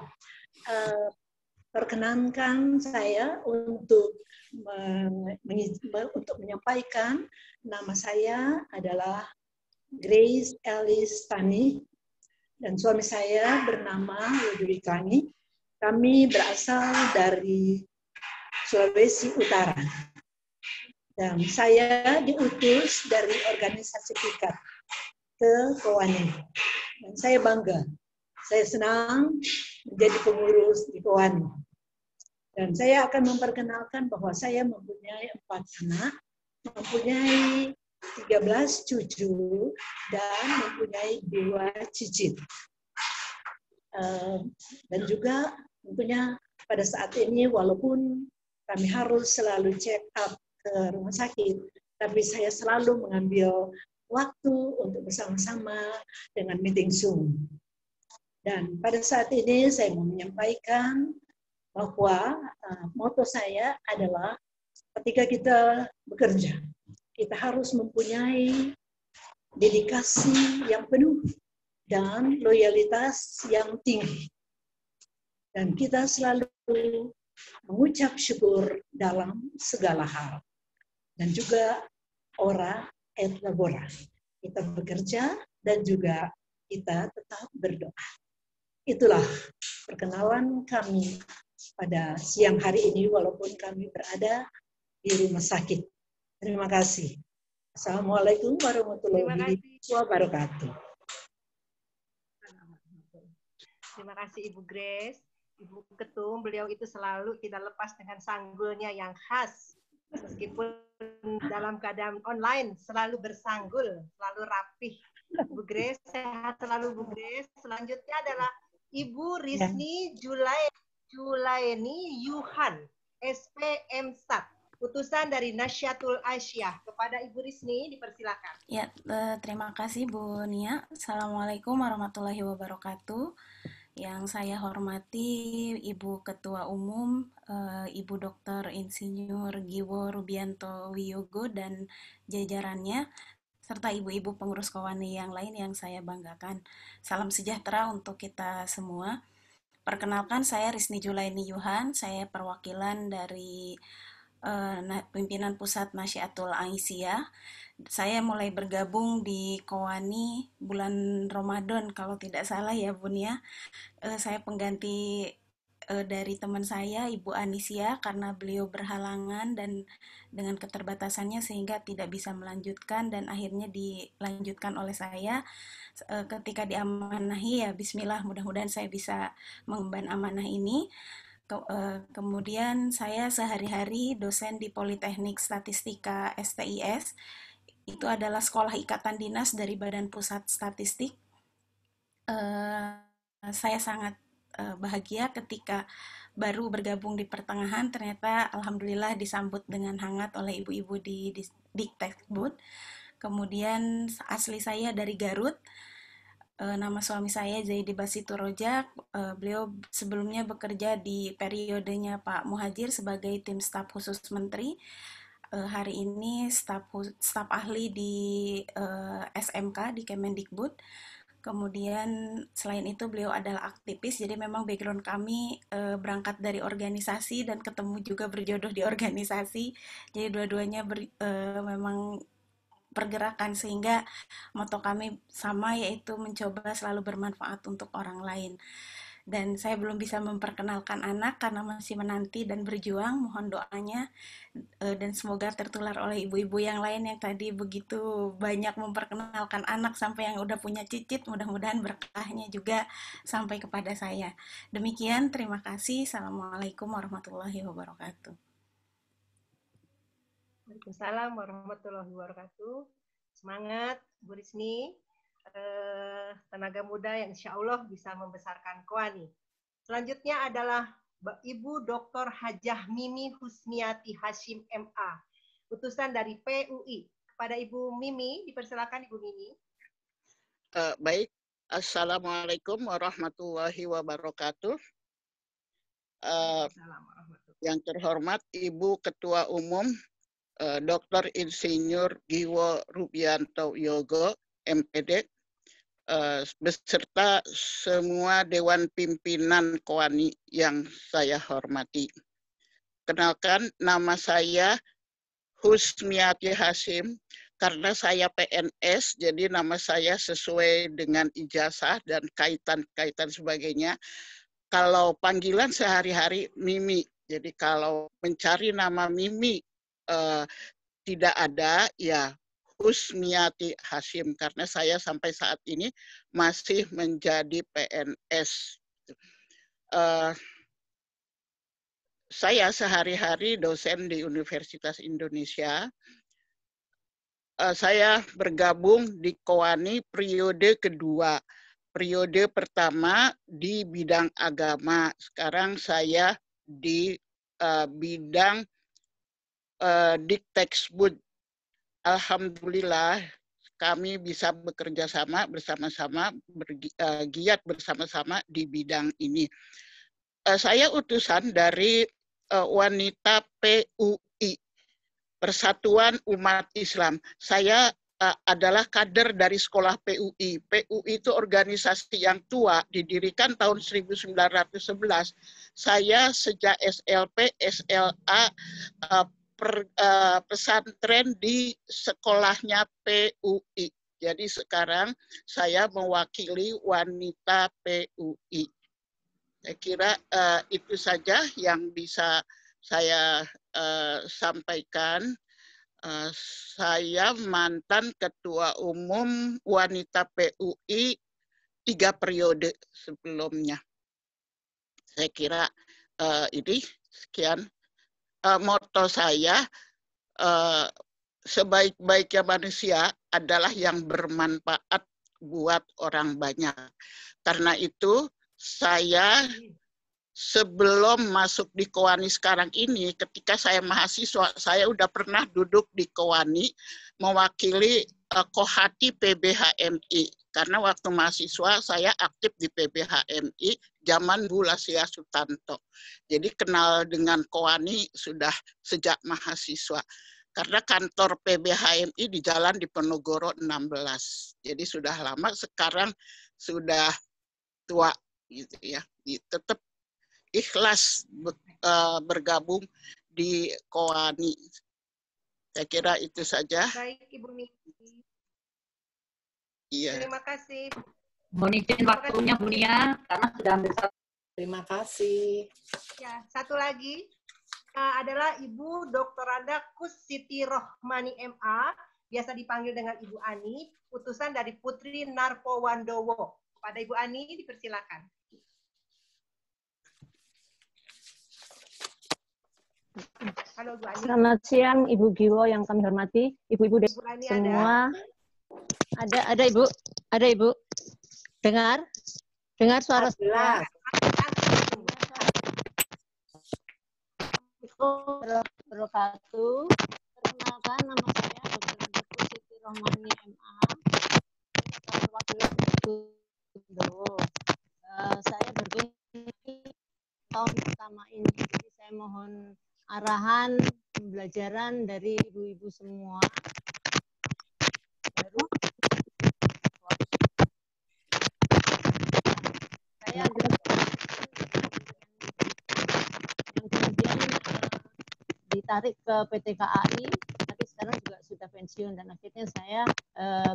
Perkenankan saya untuk menyampaikan nama saya adalah Grace Alistani dan suami saya bernama Ludwikani. Kami berasal dari Sulawesi Utara. Dan saya diutus dari organisasi Pikat ke Kowani. Dan saya bangga. Saya senang menjadi pengurus di Kowani. Dan saya akan memperkenalkan bahwa saya mempunyai 4 anak, mempunyai 13 cucu, dan mempunyai 2 cicit. Dan juga tentunya pada saat ini walaupun kami harus selalu check up ke rumah sakit, tapi saya selalu mengambil waktu untuk bersama-sama dengan meeting Zoom. Dan pada saat ini saya mau menyampaikan bahwa moto saya adalah ketika kita bekerja, kita harus mempunyai dedikasi yang penuh dan loyalitas yang tinggi. Dan kita selalu mengucap syukur dalam segala hal. Dan juga ora et labora. Kita bekerja dan juga kita tetap berdoa. Itulah perkenalan kami pada siang hari ini walaupun kami berada di rumah sakit. Terima kasih. Assalamualaikum warahmatullahi wabarakatuh. Terima kasih Ibu Grace. Ibu Ketum, beliau itu selalu tidak lepas dengan sanggulnya yang khas. Meskipun dalam keadaan online, selalu bersanggul, selalu rapih. Bu Grace, sehat selalu Bu Grace. Selanjutnya adalah Ibu Risni Julaini Yuhan, SPM Sat, utusan dari Nasyatul Aisyah. Kepada Ibu Risni, dipersilakan. Ya, terima kasih Bu Nia. Assalamualaikum warahmatullahi wabarakatuh. Yang saya hormati Ibu Ketua Umum, Ibu Dr. Insinyur Giwo Rubianto Wiyogo dan jajarannya, serta ibu-ibu pengurus Kowani yang lain yang saya banggakan. Salam sejahtera untuk kita semua. Perkenalkan, saya Risni Julaini Yuhan, saya perwakilan dari pimpinan Pusat Nasyatul Aisyah. Saya mulai bergabung di Kowani bulan Ramadan kalau tidak salah ya Bun ya. Saya pengganti dari teman saya Ibu Anisia karena beliau berhalangan dan dengan keterbatasannya sehingga tidak bisa melanjutkan dan akhirnya dilanjutkan oleh saya. Ketika diamanahi ya bismillah, mudah-mudahan saya bisa mengemban amanah ini. Kemudian saya sehari-hari dosen di Politeknik Statistika STIS. Itu adalah sekolah ikatan dinas dari Badan Pusat Statistik. Saya sangat bahagia ketika baru bergabung di pertengahan, ternyata alhamdulillah disambut dengan hangat oleh ibu-ibu di Diktekbud. Kemudian asli saya dari Garut. Nama suami saya Zaidi Basiturojak. Beliau sebelumnya bekerja di periodenya Pak Muhajir sebagai tim staf khusus menteri. Hari ini staf ahli di SMK di Kemendikbud. Kemudian selain itu beliau adalah aktivis, jadi memang background kami berangkat dari organisasi dan ketemu juga berjodoh di organisasi. Jadi dua-duanya memang pergerakan sehingga moto kami sama, yaitu mencoba selalu bermanfaat untuk orang lain. Dan saya belum bisa memperkenalkan anak karena masih menanti dan berjuang, mohon doanya dan semoga tertular oleh ibu-ibu yang lain yang tadi begitu banyak memperkenalkan anak sampai yang udah punya cicit, mudah-mudahan berkahnya juga sampai kepada saya. Demikian, terima kasih. Assalamualaikum warahmatullahi wabarakatuh. Waalaikumsalam warahmatullahi wabarakatuh. Semangat Bu Risni, tenaga muda yang insya Allah bisa membesarkan Kowani. Selanjutnya adalah Ibu Dr. Hajah Mimi Husniati Hashim MA, utusan dari PUI. Kepada Ibu Mimi, dipersilakan Ibu Mimi. Baik, Assalamualaikum warahmatullahi wabarakatuh. Yang terhormat Ibu Ketua Umum Dr. Insinyur Giwo Rubianto Wiyogo, MPD, beserta semua Dewan Pimpinan Kowani yang saya hormati. Kenalkan, nama saya Husniati Hashim. Karena saya PNS, jadi nama saya sesuai dengan ijazah dan kaitan-kaitan sebagainya. Kalau panggilan sehari-hari Mimi, jadi kalau mencari nama Mimi tidak ada, ya Husniati Hashim, karena saya sampai saat ini masih menjadi PNS. Saya sehari-hari dosen di Universitas Indonesia. Saya bergabung di Kowani periode kedua. Periode pertama di bidang agama. Sekarang saya di bidang Diktekbud. Alhamdulillah kami bisa bekerja sama bersama-sama, giat bersama-sama di bidang ini. Saya utusan dari wanita PUI, Persatuan Umat Islam. Saya adalah kader dari sekolah PUI. PUI itu organisasi yang tua, didirikan tahun 1911. Saya sejak SLP, SLA, pesantren di sekolahnya PUI. Jadi sekarang saya mewakili wanita PUI. Saya kira itu saja yang bisa saya sampaikan. Saya mantan Ketua Umum Wanita PUI 3 periode sebelumnya. Saya kira ini sekian. Moto saya, sebaik-baiknya manusia adalah yang bermanfaat buat orang banyak. Karena itu saya sebelum masuk di Kowani sekarang ini, ketika saya mahasiswa, saya udah pernah duduk di Kowani mewakili Kohati PBHMI. Karena waktu mahasiswa saya aktif di PBHMI zaman Bu Lasya Sutanto. Jadi kenal dengan Kowani sudah sejak mahasiswa. Karena kantor PBHMI di Jalan Diponegoro 16. Jadi sudah lama, sekarang sudah tua gitu ya. Tetap ikhlas bergabung di Kowani. Saya kira itu saja. Baik, Ibu Niki. Iya. Terima kasih. Mohon izin waktunya Bu Nia, karena sudah hampir satu. Terima kasih. Ya, satu lagi adalah Ibu Dr. Anda Kus Siti Rohmani MA, biasa dipanggil dengan Ibu Ani, utusan dari Putri Narpowandowo. Pada Ibu Ani, dipersilakan. Halo, Bu Ani. Selamat siang Ibu Giwo yang kami hormati, ibu-ibu semua. Ada Ibu, ada Ibu. Dengar suara saya. Wabarakatuh. Perkenalkan, nama saya Dr. Anda Siti Rohmani MA. Perwakilan Bundowo. Saya berbagi tahun pertama ini, jadi saya mohon arahan pembelajaran dari ibu-ibu semua. Baru saya yang kemudian ditarik ke PT KAI, tapi sekarang juga sudah pensiun dan akhirnya saya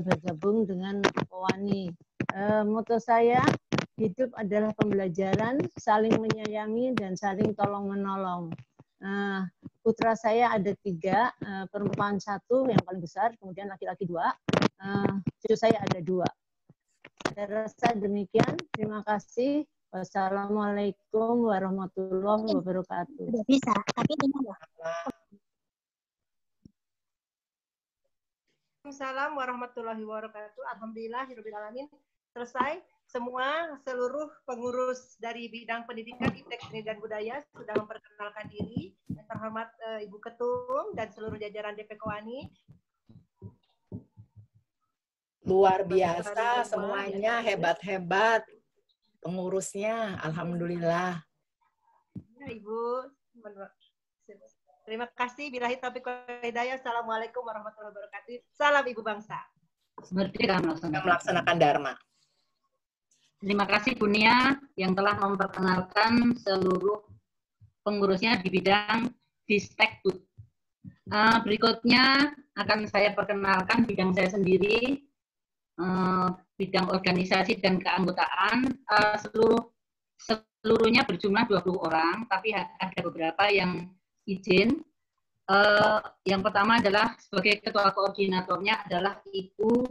bergabung dengan Kowani. Moto saya, hidup adalah pembelajaran, saling menyayangi dan saling tolong-menolong. Putra saya ada 3, perempuan 1 yang paling besar, kemudian laki-laki 2, cucu saya ada 2. Saya rasa demikian. Terima kasih. Wassalamualaikum warahmatullahi wabarakatuh. Sudah bisa, tapi dengar. Assalamualaikum warahmatullahi wabarakatuh. Alhamdulillahirrahmanirrahim. Selesai. Seluruh pengurus dari bidang pendidikan, iptek, seni dan budaya sudah memperkenalkan diri. Yang terhormat Ibu Ketum dan seluruh jajaran DP Kowani. Luar biasa, semuanya hebat-hebat. Pengurusnya, alhamdulillah. Ya, Ibu. Terima kasih. Billahi taufiq wal hidayah. Assalamualaikum warahmatullahi wabarakatuh. Salam Ibu Bangsa. Melaksanakan Dharma. Terima kasih Bu Nia yang telah memperkenalkan seluruh pengurusnya di bidang Distekbud. Berikutnya akan saya perkenalkan bidang saya sendiri, bidang organisasi dan keanggotaan. Seluruhnya berjumlah 20 orang, tapi ada beberapa yang izin. Yang pertama adalah sebagai ketua koordinatornya adalah Ibu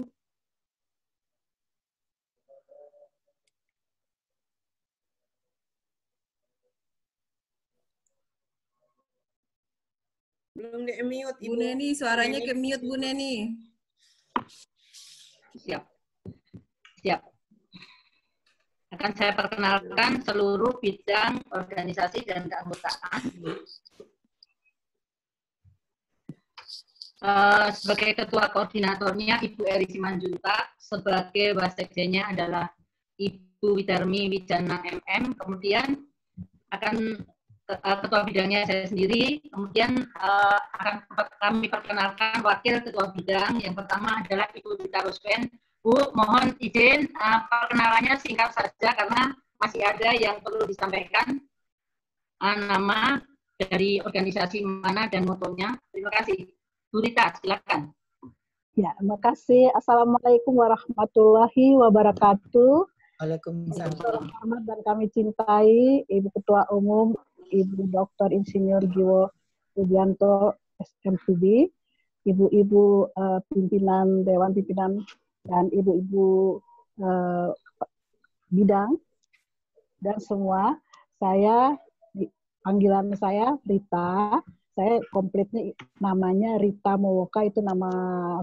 Belum di-mute, Ibu. Bu Neni, suaranya ke-mute, Bu Neni. Siap. Akan saya perkenalkan seluruh bidang organisasi dan keanggotaan. Sebagai ketua koordinatornya Ibu Eri Simanjuntak, sebagai wasekjennya adalah Ibu Widarmi Wijana MM, kemudian akan ketua bidangnya saya sendiri. Kemudian akan kami perkenalkan wakil ketua bidang. Yang pertama adalah Ibu Rita Ruspen. Bu, mohon izin perkenalannya singkat saja karena masih ada yang perlu disampaikan. Nama dari organisasi mana dan motonya. Terima kasih. Bu Rita, silakan. Ya, terima kasih. Assalamualaikum warahmatullahi wabarakatuh. Waalaikumsalam. Hormat dan kami cintai Ibu Ketua Umum, Ibu Dr. Insinyur Giwo Rubianto SMPD, Ibu-ibu pimpinan Dewan Pimpinan dan Ibu-ibu bidang dan semua. Panggilan saya Rita. Saya komplitnya namanya Rita Mowoka, itu nama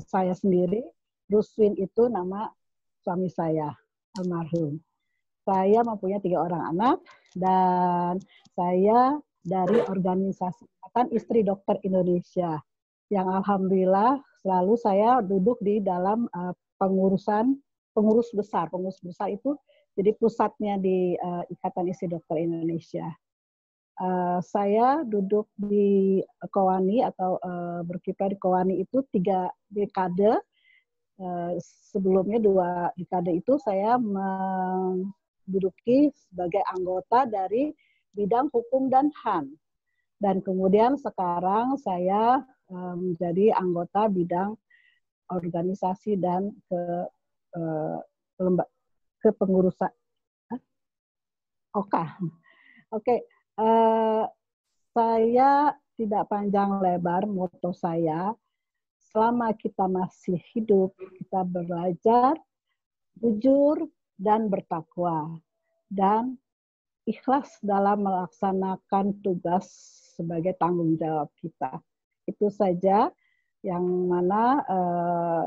saya sendiri. Ruswin itu nama suami saya, almarhum. Saya mempunyai 3 orang anak dan saya dari organisasi Ikatan Istri Dokter Indonesia yang alhamdulillah selalu saya duduk di dalam pengurus besar. Pengurus besar itu jadi pusatnya di Ikatan Istri Dokter Indonesia. Saya duduk di Kowani atau berkiprah di Kowani itu 3 dekade. Sebelumnya 2 dekade itu saya menduduki sebagai anggota dari bidang hukum dan HAM. Dan kemudian sekarang saya menjadi anggota bidang organisasi dan kepengurusan. Oke. Saya tidak panjang lebar, moto saya, selama kita masih hidup, kita belajar, jujur, dan bertakwa. Dan ikhlas dalam melaksanakan tugas sebagai tanggung jawab kita. Itu saja yang mana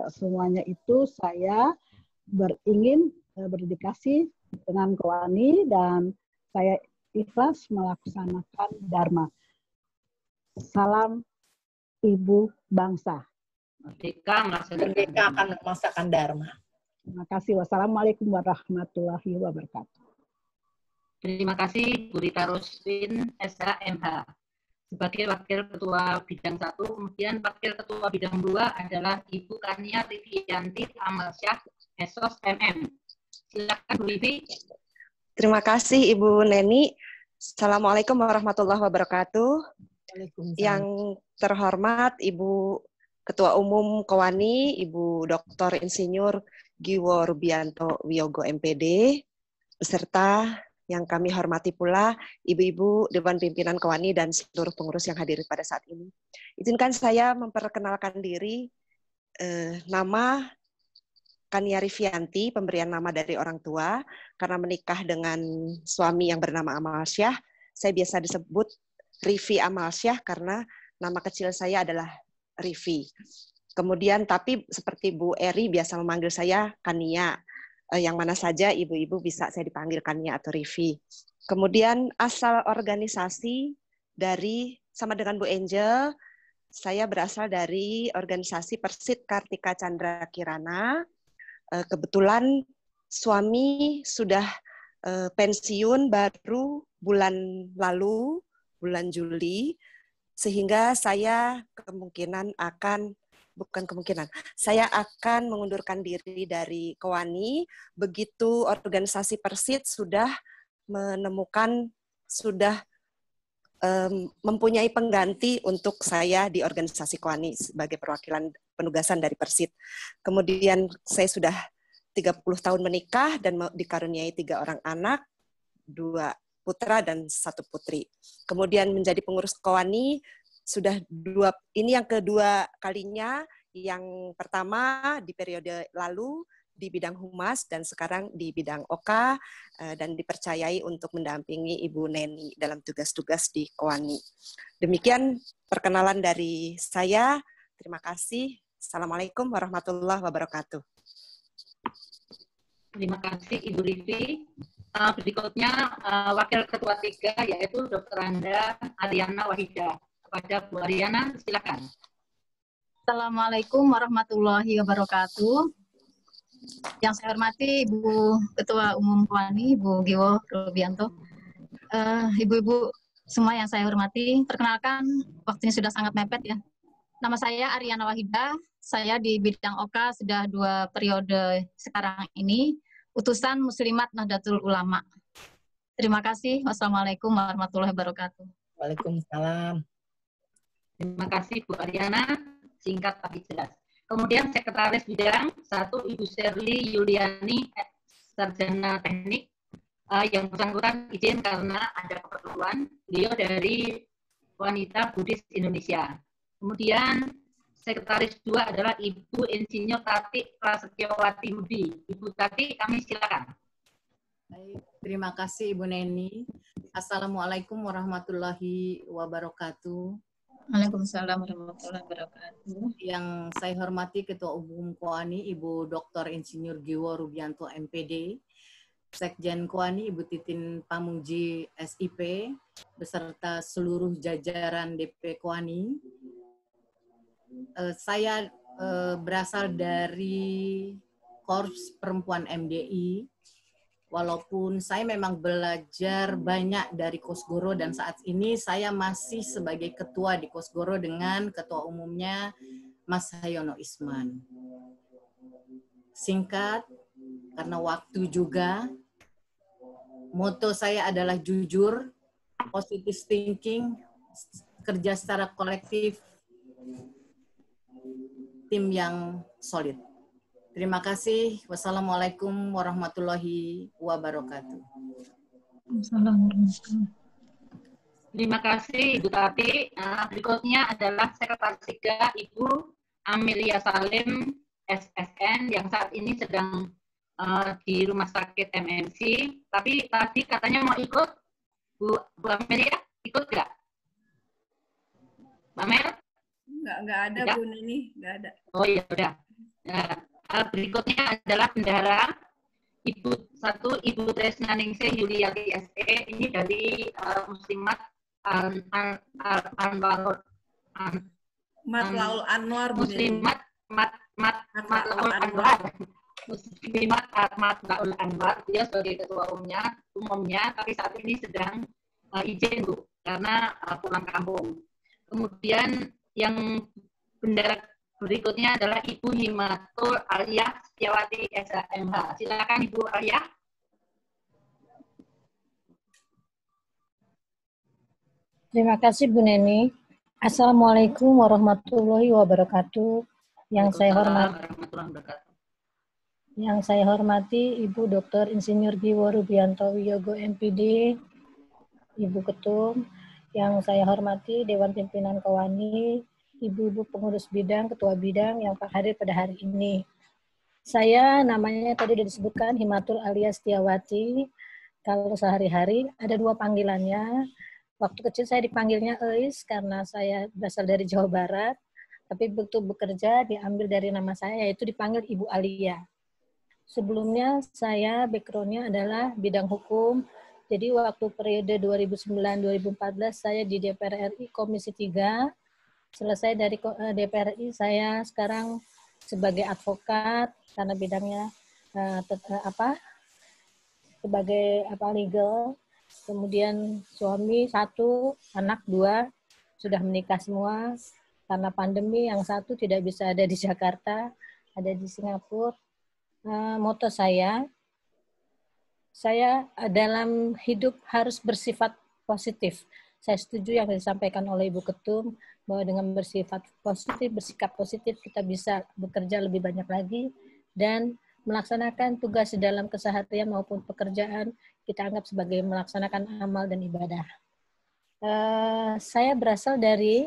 semuanya itu saya beringin berdedikasi dengan Kowani dan saya ikhlas melaksanakan Dharma. Salam Ibu Bangsa. Merdeka akan memaksakan Dharma. Terima kasih. Wassalamualaikum warahmatullahi wabarakatuh. Terima kasih Bu Rita Ruswin, SHMH. Sebagai Wakil Ketua Bidang 1, kemudian Wakil Ketua Bidang 2 adalah Ibu Kania Rivianti Amalsyah, Esos MM. Silakan Bu Rivi. Terima kasih Ibu Neni. Assalamualaikum warahmatullahi wabarakatuh. Yang terhormat Ibu Ketua Umum Kowani, Ibu Dr. Insinyur Giwo Rubianto Wiyogo MPD, beserta yang kami hormati pula Ibu-ibu Dewan Pimpinan Kowani dan seluruh pengurus yang hadir pada saat ini. Izinkan saya memperkenalkan diri. Nama Kania Rivianti, pemberian nama dari orang tua, karena menikah dengan suami yang bernama Amalsyah. Saya biasa disebut Rivi Amalsyah karena nama kecil saya adalah Rivi. Kemudian, tapi seperti Bu Eri biasa memanggil saya Kania. Yang mana saja ibu-ibu bisa saya dipanggil Kania atau Rivi. Kemudian asal organisasi dari, sama dengan Bu Angel, saya berasal dari organisasi Persit Kartika Chandra Kirana. Kebetulan suami sudah pensiun baru bulan lalu, bulan Juli, sehingga saya saya akan mengundurkan diri dari Kowani begitu organisasi Persit sudah mempunyai pengganti untuk saya di organisasi Kowani sebagai perwakilan penugasan dari Persit. Kemudian saya sudah 30 tahun menikah dan dikaruniai 3 orang anak, 2 putra dan 1 putri. Kemudian menjadi pengurus Kowani sudah ini yang kedua kalinya. Yang pertama di periode lalu di bidang humas dan sekarang di bidang OKA dan dipercayai untuk mendampingi Ibu Neni dalam tugas-tugas di Kowani. Demikian perkenalan dari saya. Terima kasih. Assalamualaikum warahmatullahi wabarakatuh. Terima kasih Ibu Rivi. Berikutnya Wakil Ketua 3 yaitu Dr. Anda Ariana Wahida. Kepada Bu Ariana, silakan. Assalamualaikum warahmatullahi wabarakatuh. Yang saya hormati Ibu Ketua Umum Kowani, Ibu Giwo Rubianto, Ibu-ibu semua yang saya hormati. Perkenalkan, waktunya sudah sangat mepet ya. Nama saya Aryana Wahidah, saya di bidang OK sudah 2 periode sekarang ini, utusan Muslimat Nahdlatul Ulama. Terima kasih. Wassalamualaikum warahmatullahi wabarakatuh. Waalaikumsalam. Terima kasih Bu Aryana, singkat tapi jelas. Kemudian Sekretaris Bidang 1 Ibu Sherly Yuliani, Sarjana Teknik, yang bersangkutan izin karena ada keperluan, beliau dari Wanita Buddhis Indonesia. Kemudian Sekretaris 2 adalah Ibu Insinyur Tati Prasetyowati Hudi. Ibu Tati, kami silakan. Baik, terima kasih Ibu Neni. Assalamualaikum warahmatullahi wabarakatuh. Waalaikumsalam warahmatullahi wabarakatuh. Yang saya hormati Ketua Umum KOANI Ibu Dr. Insinyur Giwo Rubianto MPD, Sekjen KOANI Ibu Titin Pamungji SIP, beserta seluruh jajaran DP KOANI. Saya berasal dari Korps Perempuan MDI, walaupun saya memang belajar banyak dari Kosgoro dan saat ini saya masih sebagai ketua di Kosgoro dengan ketua umumnya Mas Hayono Isman. Singkat, karena waktu juga, moto saya adalah jujur, positive thinking, kerja secara kolektif, tim yang solid. Terima kasih. Wassalamualaikum warahmatullahi wabarakatuh. Terima kasih Ibu Tati. Berikutnya adalah Sekretaris 3 Ibu Amelia Salim SSN yang saat ini sedang di Rumah Sakit MMC. Tapi tadi katanya mau ikut. Bu Amelia, ikut nggak? Mbak Mel? Nggak ada Bu Neni, nggak ada. Oh iya, udah. Berikutnya adalah bendahara Ibu Tresna Ningsih Yuliati SE, ini dari Muslimat Matlaul Anwar Bu Neni. Muslimat Matlaul Anwar. Muslimat Matlaul Anwar, dia sebagai ketua umumnya, tapi saat ini sedang izin Bu, karena pulang kampung. Kemudian yang bendahara berikutnya adalah Ibu Himatul Aliyah Setiawati SHMH. Silakan Ibu Aliyah. Terima kasih Bu Neni. Assalamualaikum warahmatullahi wabarakatuh. Yang saya hormati Ibu Dr. Insinyur Giwo Rubianto Wiyogo MPD, Ibu Ketum, yang saya hormati Dewan Pimpinan KOANI, Ibu-ibu pengurus bidang, ketua bidang yang hadir pada hari ini. Saya namanya tadi sudah disebutkan Himatul alias Setiawati. Kalau sehari-hari ada 2 panggilannya. Waktu kecil saya dipanggilnya Eis karena saya berasal dari Jawa Barat. Tapi begitu bekerja diambil dari nama saya, yaitu dipanggil Ibu Alia. Sebelumnya saya background-nya adalah bidang hukum. Jadi waktu periode 2009-2014 saya di DPR RI Komisi 3. Selesai dari DPR RI, saya sekarang sebagai advokat karena bidangnya sebagai legal. Kemudian suami 1, anak 2 sudah menikah semua. Karena pandemi yang 1 tidak bisa ada di Jakarta, ada di Singapura. Moto saya dalam hidup harus bersifat positif. Saya setuju yang disampaikan oleh Ibu Ketum, bahwa dengan bersifat positif, bersikap positif, kita bisa bekerja lebih banyak lagi, dan melaksanakan tugas di dalam keseharian maupun pekerjaan, kita anggap sebagai melaksanakan amal dan ibadah. Saya berasal dari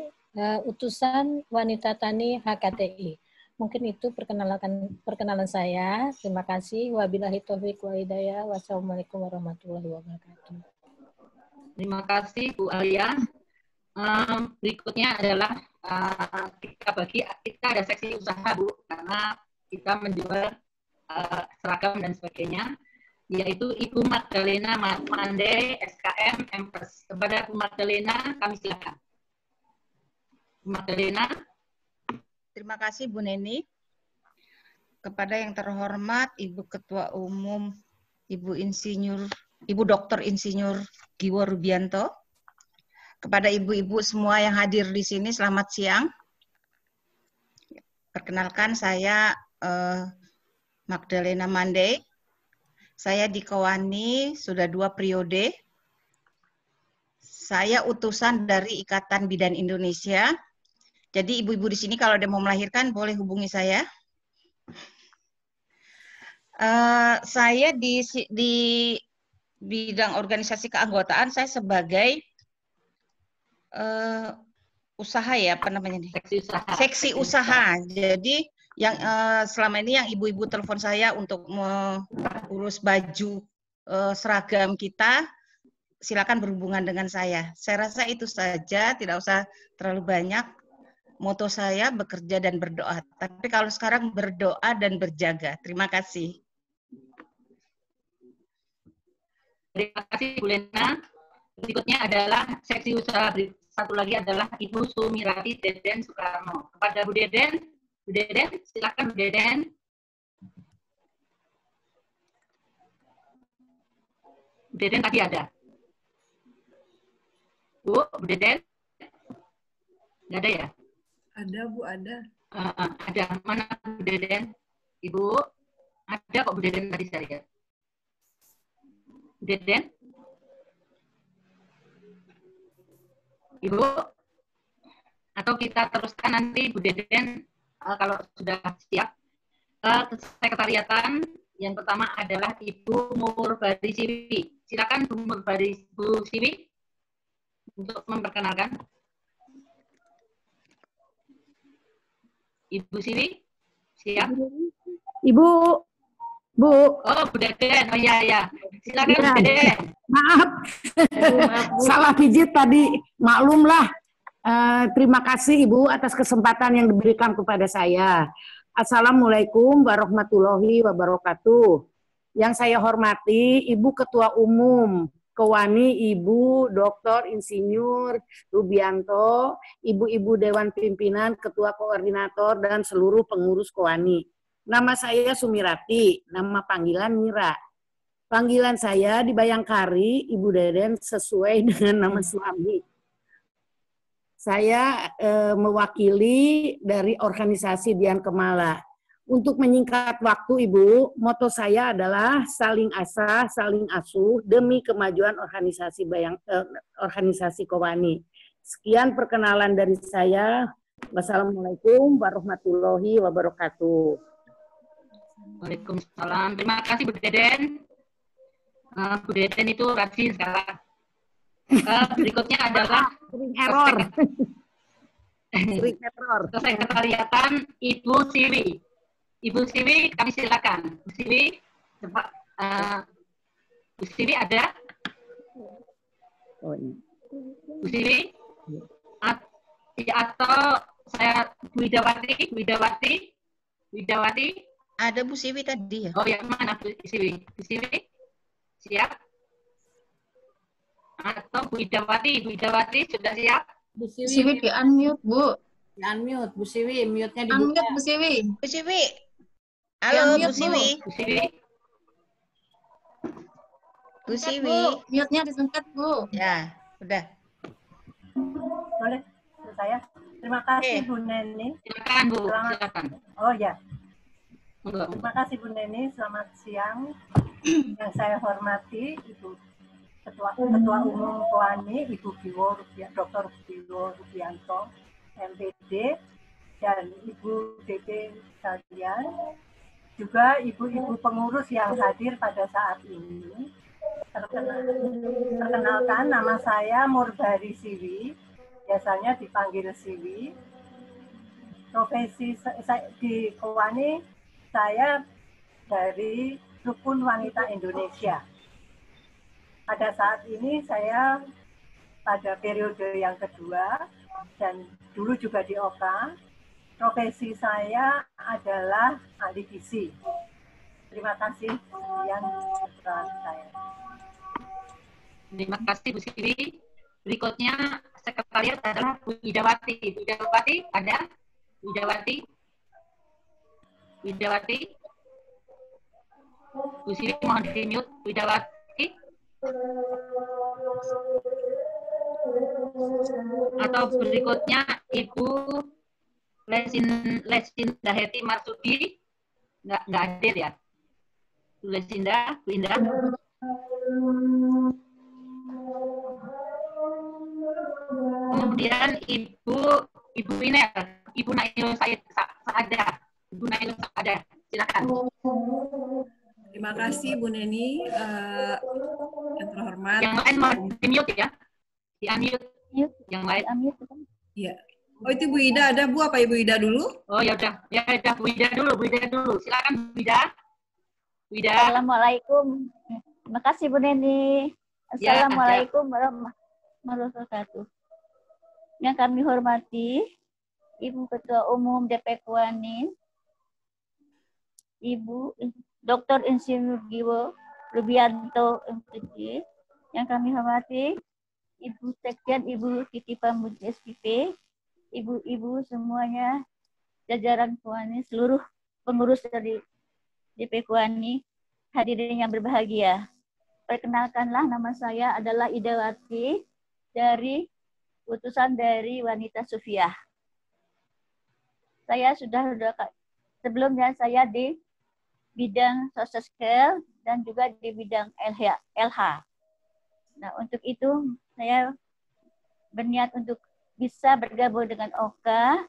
utusan Wanita Tani HKTI. Mungkin itu perkenalan saya. Terima kasih. Wabillahi taufiq wal hidayah. Wassalamualaikum warahmatullahi wabarakatuh. Terima kasih Bu Alia. Berikutnya adalah kita ada seksi usaha Bu, karena kita menjual seragam dan sebagainya, yaitu Ibu Magdalena Mande SKM Empers. Kepada Bu Magdalena kami silakan. Bu Magdalena. Terima kasih Bu Neni. Kepada yang terhormat Ibu Ketua Umum Ibu Dr. Insinyur Giwo Rubianto, Kepada ibu-ibu semua yang hadir di sini, selamat siang. Perkenalkan, saya Magdalena Mande. Saya di Kowani sudah 2 periode. Saya utusan dari Ikatan Bidan Indonesia. Jadi ibu-ibu di sini kalau ada mau melahirkan boleh hubungi saya. Saya di bidang organisasi keanggotaan, saya sebagai usaha ya, apa namanya nih? Seksi usaha. Jadi yang selama ini yang ibu-ibu telepon saya untuk mengurus baju seragam kita, silakan berhubungan dengan saya. Saya rasa itu saja, tidak usah terlalu banyak. Moto saya bekerja dan berdoa. Tapi kalau sekarang berdoa dan berjaga. Terima kasih. Terima kasih Bu Lena. Berikutnya adalah seksi usaha. Satu lagi adalah Ibu Sumirati Deden Soekarno. Kepada Bu Deden silakan Bu Deden. Bu Deden tadi ada. Bu Deden? Nggak ada ya? Ada Bu, ada. Ada. Mana Bu Deden? Ibu? Ada kok Bu Deden tadi saya lihat. Bu Deden? Ibu, atau kita teruskan nanti Bu Deden kalau sudah siap. Sekretariatan yang pertama adalah Ibu Murbari Siwi. Silakan Bu Murbari Bu Siwi untuk memperkenalkan. Ibu Siwi, siap? Ibu, Bu. Oh, Bu Deden. Oh iya, ya. Silakan Bu Deden. Maaf, salah pijit tadi. Maklumlah. Terima kasih Ibu atas kesempatan yang diberikan kepada saya. Assalamualaikum warahmatullahi wabarakatuh. Yang saya hormati Ibu Ketua Umum Kowani, Ibu Dr. Insinyur Rubianto, Ibu-Ibu Dewan Pimpinan, Ketua Koordinator, dan seluruh pengurus Kowani. Nama saya Sumirati, nama panggilan Mira. Panggilan saya di Bayangkari, Ibu Deden, sesuai dengan nama suami. Saya mewakili dari organisasi Dian Kemala. Untuk menyingkat waktu, Ibu, moto saya adalah saling asah, saling asuh demi kemajuan organisasi Kowani. Sekian perkenalan dari saya. Wassalamualaikum warahmatullahi wabarakatuh. Waalaikumsalam. Terima kasih Bu Deden. Bu Deden itu rajin sekarang. Berikutnya adalah error. Sekretariatan Ibu Siwi. Ibu Siwi, kami silakan. Bu Siwi, coba. Bu Siwi ada? Bu Siwi? Atau saya Bu Widawati? Ada Bu Siwi tadi ya? Oh ya, mana Bu Siwi? Bu Siwi, siap? Atau Bu Widawati sudah siap? Bu Siwi di unmute, Bu. Di unmute, Bu Siwi, mute-nya dibuka. Unmute Bu Siwi. Bu Siwi. Halo Bu Siwi. Bu Siwi. Bu Siwi. Mute-nya diangkat, Bu. Ya, udah. Boleh saya? Terima kasih Bu Neni. Silakan Bu. Silakan. Oh ya. Terima kasih Bu Neni. Selamat siang. Yang saya hormati Ibu Ketua Umum Kowani, Ibu Dr. Giwo Rubianto, MPD, dan Ibu DP sekalian, juga ibu-ibu pengurus yang hadir pada saat ini. Perkenalkan, nama saya Murbari Siwi, biasanya dipanggil Siwi. Profesi di Kowani, saya dari Rukun Wanita Indonesia. Pada saat ini saya pada periode yang kedua dan dulu juga di OKA. Profesi saya adalah ahli gizi. Terima kasih. Sekian keterangan saya. Terima kasih Bu Siwi. Berikutnya sekretariat adalah Bu Widawati. Bu Widawati ada? Widawati. Bu Siwi mohon di mute. Widawati. Atau berikutnya Ibu Lesinda Heti Marsudi, nggak hadir ya? Bu Lesinda, Bu Indah. Kemudian Ibu Inel, Ibu Nailul Saadah, Ibu Nailul Saadah, silakan. Terima kasih Bu Neni, yang terhormat. Yang lain mau di-mute ya? Di-unmute. Yang lain. Iya. Oh itu Bu Ida ada Bu, apa Ibu Ida dulu? Oh ya udah Bu Ida dulu. Silakan Bu Ida. Bu Ida. Assalamualaikum. Terima kasih Bu Neni. Assalamualaikum warahmatullahi wabarakatuh. Yang kami hormati Ibu Ketua Umum DP Kowani, Ibu Dr. Insinyur Giwo Rubianto MPD. Yang kami hormati Ibu Sekjen, Ibu Titi Pamudi SPP, ibu-ibu semuanya, jajaran Kowani, seluruh pengurus dari DP Kowani, hadirin yang berbahagia. Perkenalkanlah, nama saya adalah Idawati dari utusan dari Wanita Sufiah. Saya sebelumnya saya di bidang social skill dan juga di bidang LH. Nah, untuk itu saya berniat untuk bisa bergabung dengan OKA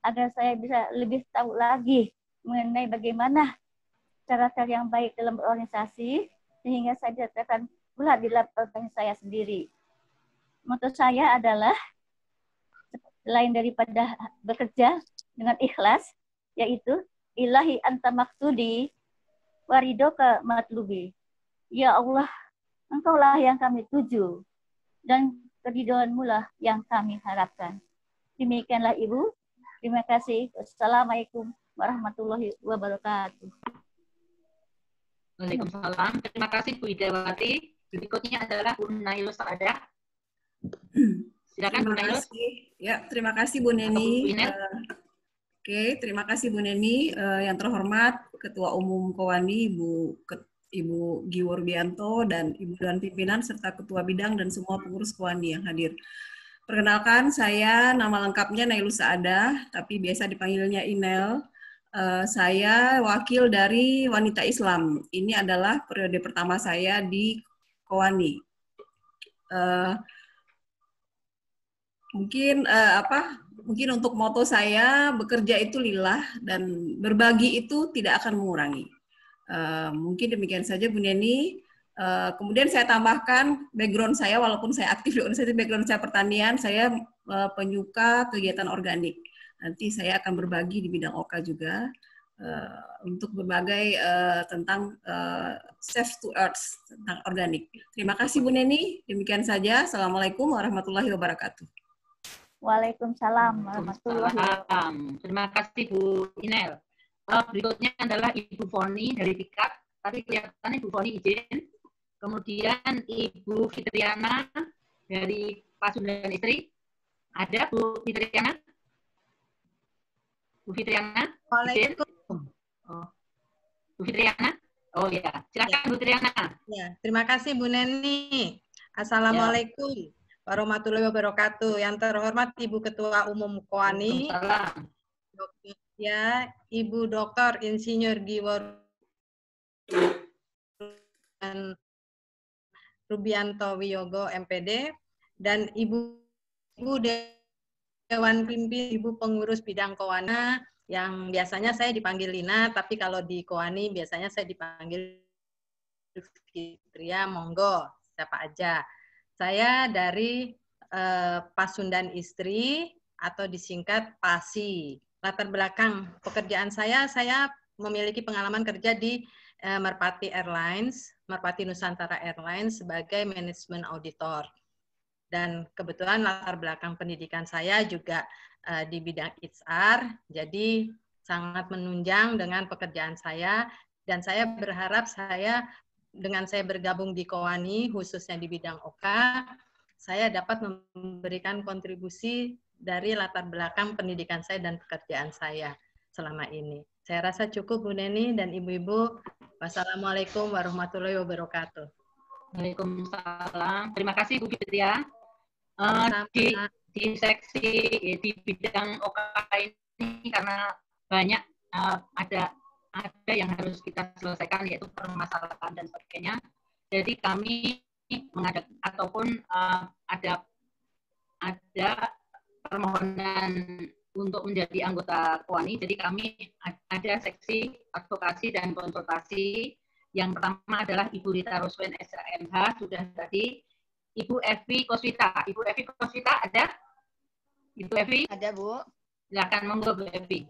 agar saya bisa lebih tahu lagi mengenai bagaimana cara-cara yang baik dalam berorganisasi sehingga saya dikatakan pula di lapangan saya sendiri. Moto saya adalah selain daripada bekerja dengan ikhlas, yaitu ilahi anta maksudi waridoka matlubi. Ya Allah, Engkaulah yang kami tuju dan keridhoanmu lah yang kami harapkan. Demikianlah Ibu. Terima kasih. Wassalamualaikum warahmatullahi wabarakatuh. Waalaikumsalam. Terima kasih Bu Idawati. Berikutnya adalah Bu Nailul Saadah. Silakan Bu Nailul. Ya, terima kasih Bu Neni. Oke, terima kasih Bu Neni. Yang terhormat Ketua Umum Kowani Ibu Giwo Rubianto dan Ibu Dewan Pimpinan serta Ketua Bidang dan semua pengurus Kowani yang hadir. Perkenalkan, saya nama lengkapnya Nailul Saadah, tapi biasa dipanggilnya Inel. Saya wakil dari Wanita Islam. Ini adalah periode pertama saya di Kowani. Mungkin untuk moto saya, bekerja itu lillah dan berbagi itu tidak akan mengurangi. Mungkin demikian saja Bu Neni. Kemudian saya tambahkan background saya, walaupun saya aktif di organisasi, background saya pertanian, saya penyuka kegiatan organik. Nanti saya akan berbagi di bidang OKA juga untuk berbagai tentang safe to earth, tentang organik. Terima kasih Bu Neni. Demikian saja. Assalamualaikum warahmatullahi wabarakatuh. Waalaikumsalam warahmatullahi wabarakatuh. Terima kasih Bu Inel. Berikutnya adalah Ibu Foni dari Tikat. Tadi kelihatannya Ibu Foni izin. Kemudian Ibu Fitriana dari Pasundan Istri. Ada Bu Fitriana? Bu Fitriana? Waalaikumsalam. Oh. Bu Fitriana? Oh ya, silakan Bu Fitriana. Ya, terima kasih Bu Neni. Assalamualaikum warahmatullahi wabarakatuh. Yang terhormat Ibu Ketua Umum Kowani. Ya, Ibu Dr. Insinyur Giwo Rubianto Wiyogo MPD dan Ibu Dewan Pimpin, Ibu Pengurus Bidang Kowana yang biasanya saya dipanggil Lina, tapi kalau di Kowani biasanya saya dipanggil Fitria, monggo, siapa aja. Saya dari Pasundan Istri atau disingkat PASI. Latar belakang pekerjaan saya memiliki pengalaman kerja di Merpati Airlines, Merpati Nusantara Airlines sebagai manajemen auditor. Dan kebetulan latar belakang pendidikan saya juga di bidang HR, jadi sangat menunjang dengan pekerjaan saya. Dan saya berharap dengan saya bergabung di Kowani, khususnya di bidang OKA, saya dapat memberikan kontribusi dari latar belakang pendidikan saya dan pekerjaan saya selama ini. Saya rasa cukup Bu Neni dan Ibu-Ibu. Wassalamualaikum warahmatullahi wabarakatuh. Waalaikumsalam. Terima kasih Bu Fitria. Di seksi di bidang OK ini karena banyak ada yang harus kita selesaikan, yaitu permasalahan dan sebagainya. Jadi kami mengadakan ataupun ada permohonan untuk menjadi anggota KOANI. Jadi kami ada seksi advokasi dan konsultasi. Yang pertama adalah Ibu Rita Roswen SHMH, sudah tadi. Ibu Evi Koswita. Ibu Evi Koswita ada? Ibu Evi? Ada, Bu. Silakan, monggo Bu Evi.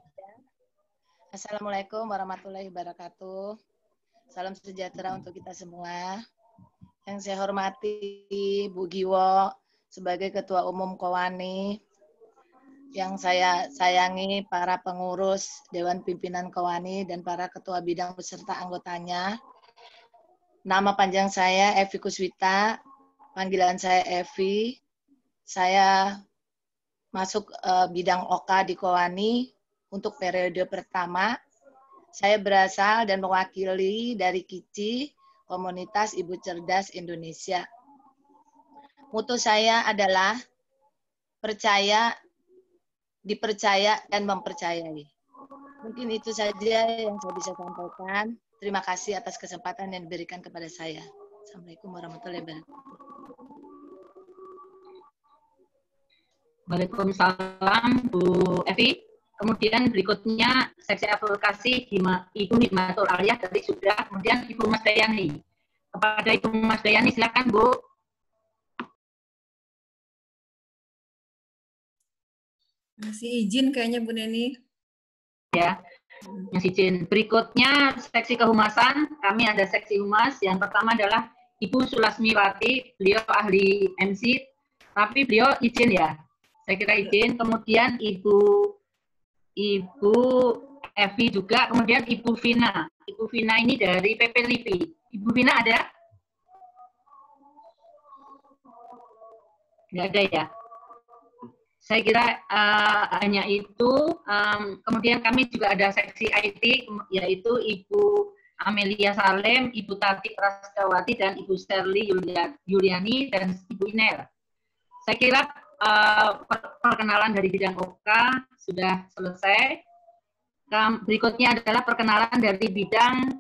Assalamualaikum warahmatullahi wabarakatuh. Salam sejahtera untuk kita semua. Yang saya hormati Bu Giwo sebagai Ketua Umum KOANI, yang saya sayangi para pengurus Dewan Pimpinan KOANI dan para ketua bidang beserta anggotanya. Nama panjang saya Evi Kuswita, panggilan saya Evi. Saya masuk bidang OK di KOANI untuk periode pertama. Saya berasal dan mewakili dari KICI, Komunitas Ibu Cerdas Indonesia. Mutu saya adalah percaya, dipercaya, dan mempercayai. Mungkin itu saja yang saya bisa sampaikan. Terima kasih atas kesempatan yang diberikan kepada saya. Assalamualaikum warahmatullahi wabarakatuh. Waalaikumsalam, Bu Evi. Kemudian berikutnya seksi advokasi Ibu Hikmatul Aliyah tadi sudah. Kemudian Ibu Mas Dayani. Kepada Ibu Mas Dayani, silakan Bu. Masih izin kayaknya Bu Neni. Ya, masih izin. Berikutnya seksi kehumasan. Kami ada seksi humas. Yang pertama adalah Ibu Sulasmiwati. Beliau ahli MC, tapi beliau izin ya. Saya kira izin. Kemudian Ibu Evi juga. Kemudian Ibu Vina. Ibu Vina ini dari PP LIPI. Ibu Vina ada? Nggak ada ya? Saya kira hanya itu. Kemudian kami juga ada seksi IT, yaitu Ibu Amelia Salem, Ibu Tati Praskawati, dan Ibu Sterli Yuliani, dan Ibu Inel. Saya kira perkenalan dari bidang OK sudah selesai. Berikutnya adalah perkenalan dari bidang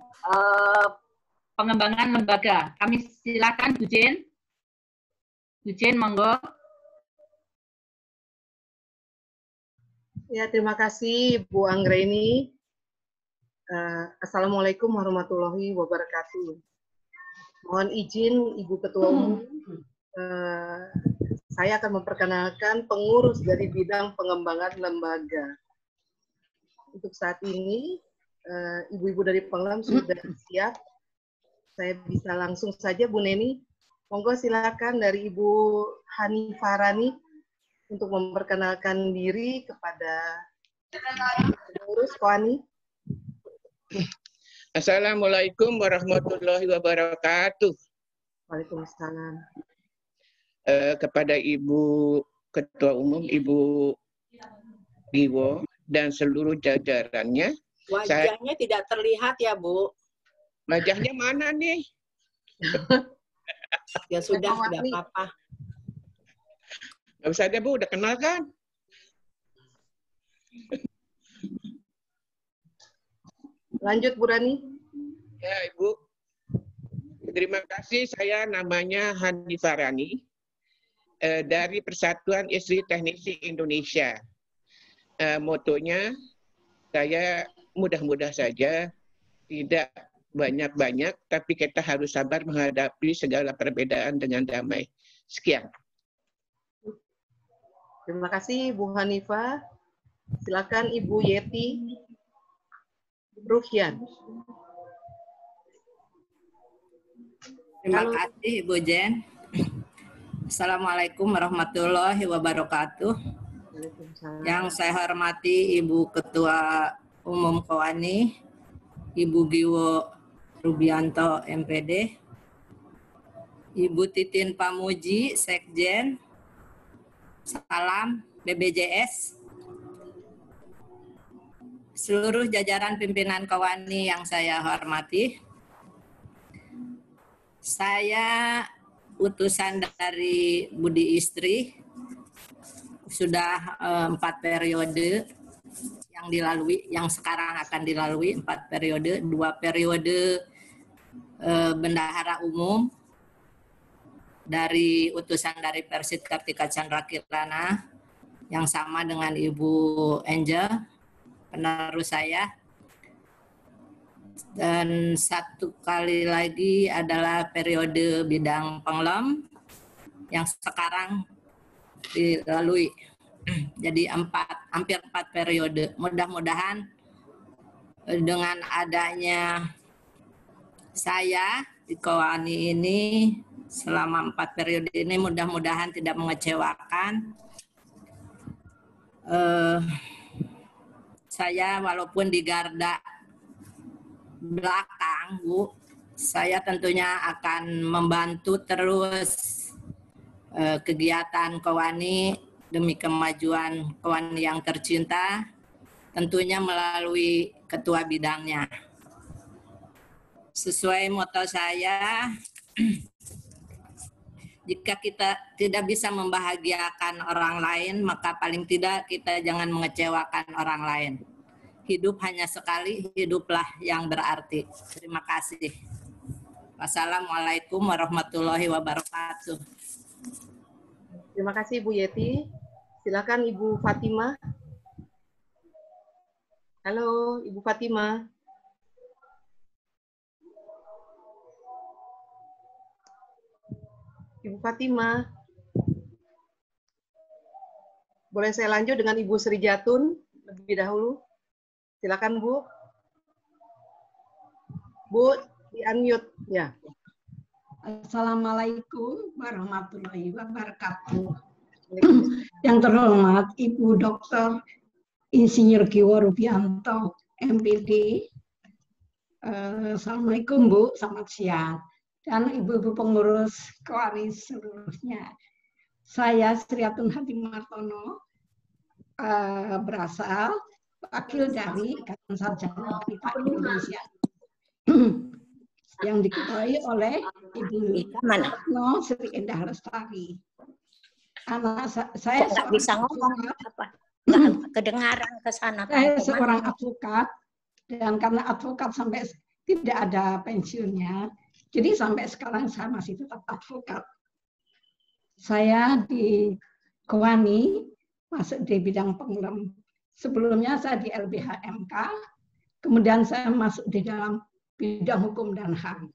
pengembangan lembaga. Kami silakan Bu Jen. Bu Jen, monggo. Ya, terima kasih Bu Anggreni. Assalamualaikum warahmatullahi wabarakatuh. Mohon izin Ibu Ketua Umum, saya akan memperkenalkan pengurus dari bidang pengembangan lembaga. Untuk saat ini, ibu-ibu dari Penglam sudah siap. Saya bisa langsung saja Bu Neni. Monggo silakan dari Ibu Hani Farani untuk memperkenalkan diri kepada pengurus KOANI. Assalamualaikum warahmatullahi wabarakatuh. Waalaikumsalam. Kepada Ibu Ketua Umum, Ibu Giwo, dan seluruh jajarannya. Wajahnya tidak terlihat ya, Bu. Wajahnya mana nih? Ya sudah, tidak apa-apa. Nggak usah deh, Bu, udah kenal kan? Lanjut, Bu Rani. Ya, Ibu. Terima kasih, saya namanya Hani Farani, dari Persatuan Istri Teknisi Indonesia. Motonya, saya mudah-mudah saja, tidak banyak-banyak, tapi kita harus sabar menghadapi segala perbedaan dengan damai. Sekian. Terima kasih Bu Hanifah. Silakan Ibu Yeti Ruhyan. Terima kasih Ibu Jen. Assalamualaikum warahmatullahi wabarakatuh. Yang saya hormati Ibu Ketua Umum KOANI, Ibu Giwo Rubianto MPD, Ibu Titin Pamuji Sekjen, salam BBJS, seluruh jajaran pimpinan KOANI yang saya hormati. Saya utusan dari Budi Istri sudah 4 periode yang dilalui, yang sekarang akan dilalui 4 periode, 2 periode bendahara umum dari utusan dari Persit Kartika Chandra Kirana yang sama dengan Ibu Angel, penerus saya. Dan 1 kali lagi adalah periode bidang penglom yang sekarang dilalui. Jadi hampir 4 periode. Mudah-mudahan dengan adanya saya di Kowani ini selama 4 periode ini mudah-mudahan tidak mengecewakan. Saya walaupun di garda belakang, Bu, saya tentunya akan membantu terus kegiatan Kowani demi kemajuan Kowani yang tercinta, tentunya melalui ketua bidangnya. Sesuai moto saya, jika kita tidak bisa membahagiakan orang lain, maka paling tidak kita jangan mengecewakan orang lain. Hidup hanya sekali, hiduplah yang berarti. Terima kasih. Wassalamualaikum warahmatullahi wabarakatuh. Terima kasih Bu Yeti. Silakan Ibu Fatimah. Halo Ibu Fatimah. Ibu Fatimah. Boleh saya lanjut dengan Ibu Sri Jatun lebih dahulu? Silakan Bu. Bu, di-unmute ya. Assalamualaikum warahmatullahi wabarakatuh. Yang terhormat Ibu Dr. Insinyur Giwo Rubianto, MPD. Assalamualaikum Bu, selamat siang. Dan ibu-ibu pengurus Kowani seluruhnya. Saya Sriatun Hati Martono, berasal wakil dari Ikatan Sarjana Wanita Indonesia yang diketuai oleh Ibu Retno Sri Endah Lestari. Anak saya nggak bisa ngomong apa? Kedengaran ke sana. Saya seorang advokat, dan karena advokat sampai tidak ada pensiunnya, jadi sampai sekarang saya masih tetap advokat. Saya di Kowani masuk di bidang penglom. Sebelumnya saya di LBH MK, kemudian saya masuk di dalam bidang hukum dan HAM.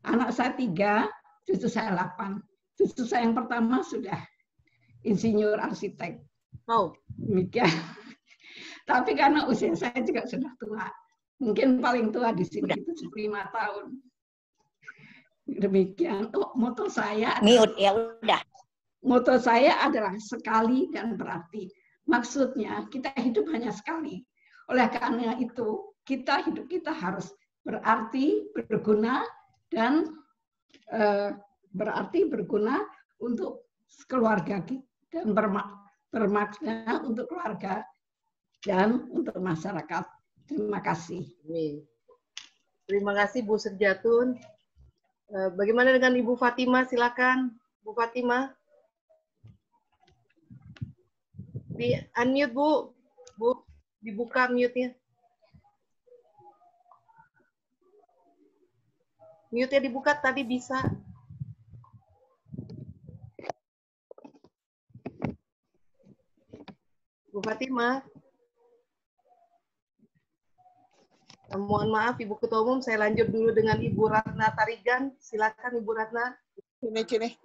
Anak saya 3, cucu saya 8. Cucu saya yang pertama sudah insinyur arsitek. Oh, demikian. Tapi karena usia saya juga sudah tua, mungkin paling tua di sini itu 75 tahun. Demikian. Oh, moto saya. Mute ya udah. Moto saya adalah sekali dan berarti. Maksudnya kita hidup hanya sekali. Oleh karena itu hidup kita harus berarti, berguna, dan berarti berguna untuk keluarga kita dan bermakna untuk keluarga dan untuk masyarakat. Terima kasih. Terima kasih Bu Serjatun. Bagaimana dengan Ibu Fatimah? Silakan Bu Fatimah. Di unmute Bu. Bu, dibuka mute-nya. Mute-nya dibuka tadi bisa. Bu Fatimah. Mohon maaf Ibu Ketua Umum, saya lanjut dulu dengan Ibu Ratna Tarigan. Silakan Ibu Ratna. Sini.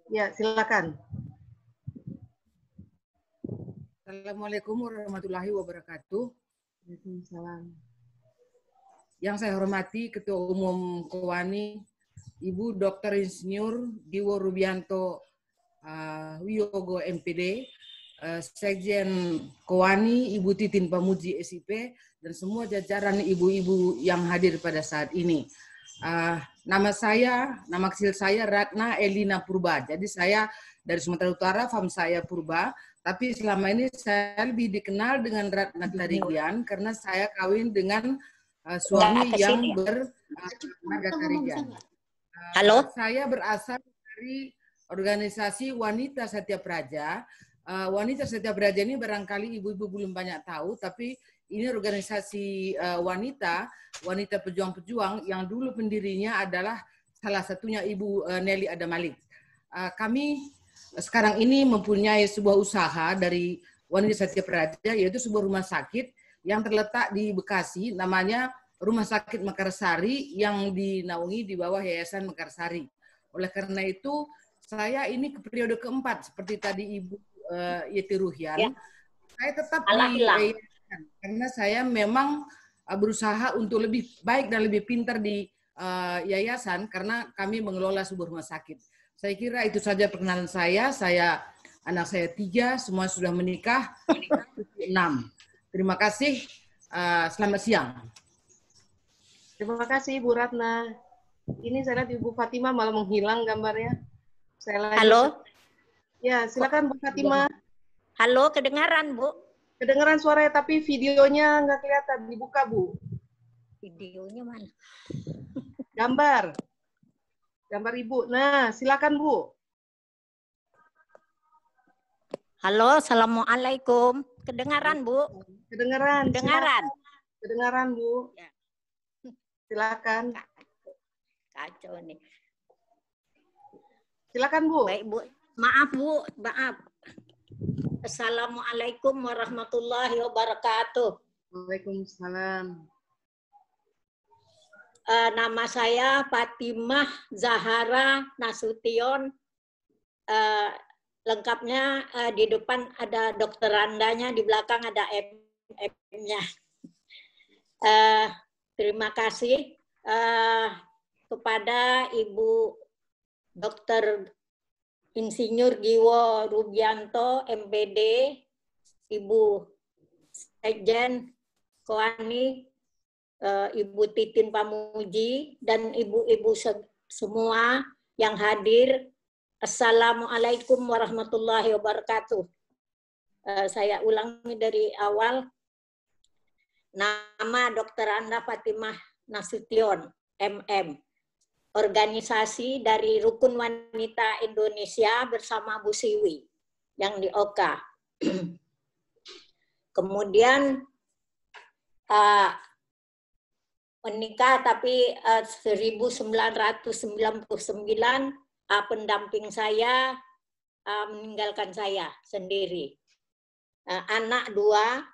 Ya, silakan. Assalamualaikum warahmatullahi wabarakatuh. Waalaikumsalam. Yang saya hormati Ketua Umum Kowani, Ibu Dr. Insinyur Giwo Rubianto Wiyogo MPD, Sekjen Kowani, Ibu Titin Pamuji SIP, dan semua jajaran ibu-ibu yang hadir pada saat ini. Nama kecil saya Ratna Elina Purba. Jadi saya dari Sumatera Utara, fam saya Purba. Tapi selama ini saya lebih dikenal dengan Ratna Tarigan karena saya kawin dengan Nggak suami ke yang sini ya? bertenaga kerja. Halo? Saya berasal dari organisasi Wanita Satya Praja. Wanita Satya Praja ini barangkali ibu-ibu belum banyak tahu, tapi ini organisasi wanita pejuang-pejuang yang dulu pendirinya adalah salah satunya Ibu Nelly Adamalik. Kami sekarang ini mempunyai sebuah usaha dari Wanita Satya Praja, yaitu sebuah rumah sakit yang terletak di Bekasi, namanya Rumah Sakit Mekarsari yang dinaungi di bawah Yayasan Mekarsari. Oleh karena itu, saya ini ke periode keempat, seperti tadi Ibu Yeti Ruhian, ya. Saya tetap di yayasan, karena saya memang berusaha untuk lebih baik dan lebih pintar di yayasan, karena kami mengelola sebuah rumah sakit. Saya kira itu saja perkenalan saya. Anak saya 3, semua sudah menikah, 6. Terima kasih, selamat siang. Terima kasih Bu Ratna. Ini saya lihat Ibu Fatima malah menghilang gambarnya. Saya lanjut. Halo? Ya, silakan Bu Fatima. Halo, kedengaran Bu? Kedengaran suaranya, tapi videonya nggak kelihatan. Dibuka Bu. Videonya mana? Gambar Ibu. Nah, silakan Bu. Halo, assalamualaikum. Kedengaran Bu? Kedengaran. Kedengaran. Kedengaran Bu. Ya. Silakan. Kacau nih. Silakan Bu. Baik Bu. Maaf Bu, maaf. Assalamualaikum warahmatullahi wabarakatuh. Waalaikumsalam. Nama saya Fatimah Zahara Nasution. Lengkapnya di depan ada dokterandanya, di belakang ada MM-nya. Terima kasih kepada Ibu Dr. Insinyur Giwo Rubianto, MPD, Ibu Sekjen Koani, Ibu Titin Pamuji, dan ibu-ibu semua yang hadir. Assalamualaikum warahmatullahi wabarakatuh. Saya ulangi dari awal. Nama Dr. Anda Fatimah Nasution, MM. Organisasi dari Rukun Wanita Indonesia bersama Bu Siwi yang di Oka. Kemudian menikah, tapi 1999 pendamping saya meninggalkan saya sendiri. Anak 2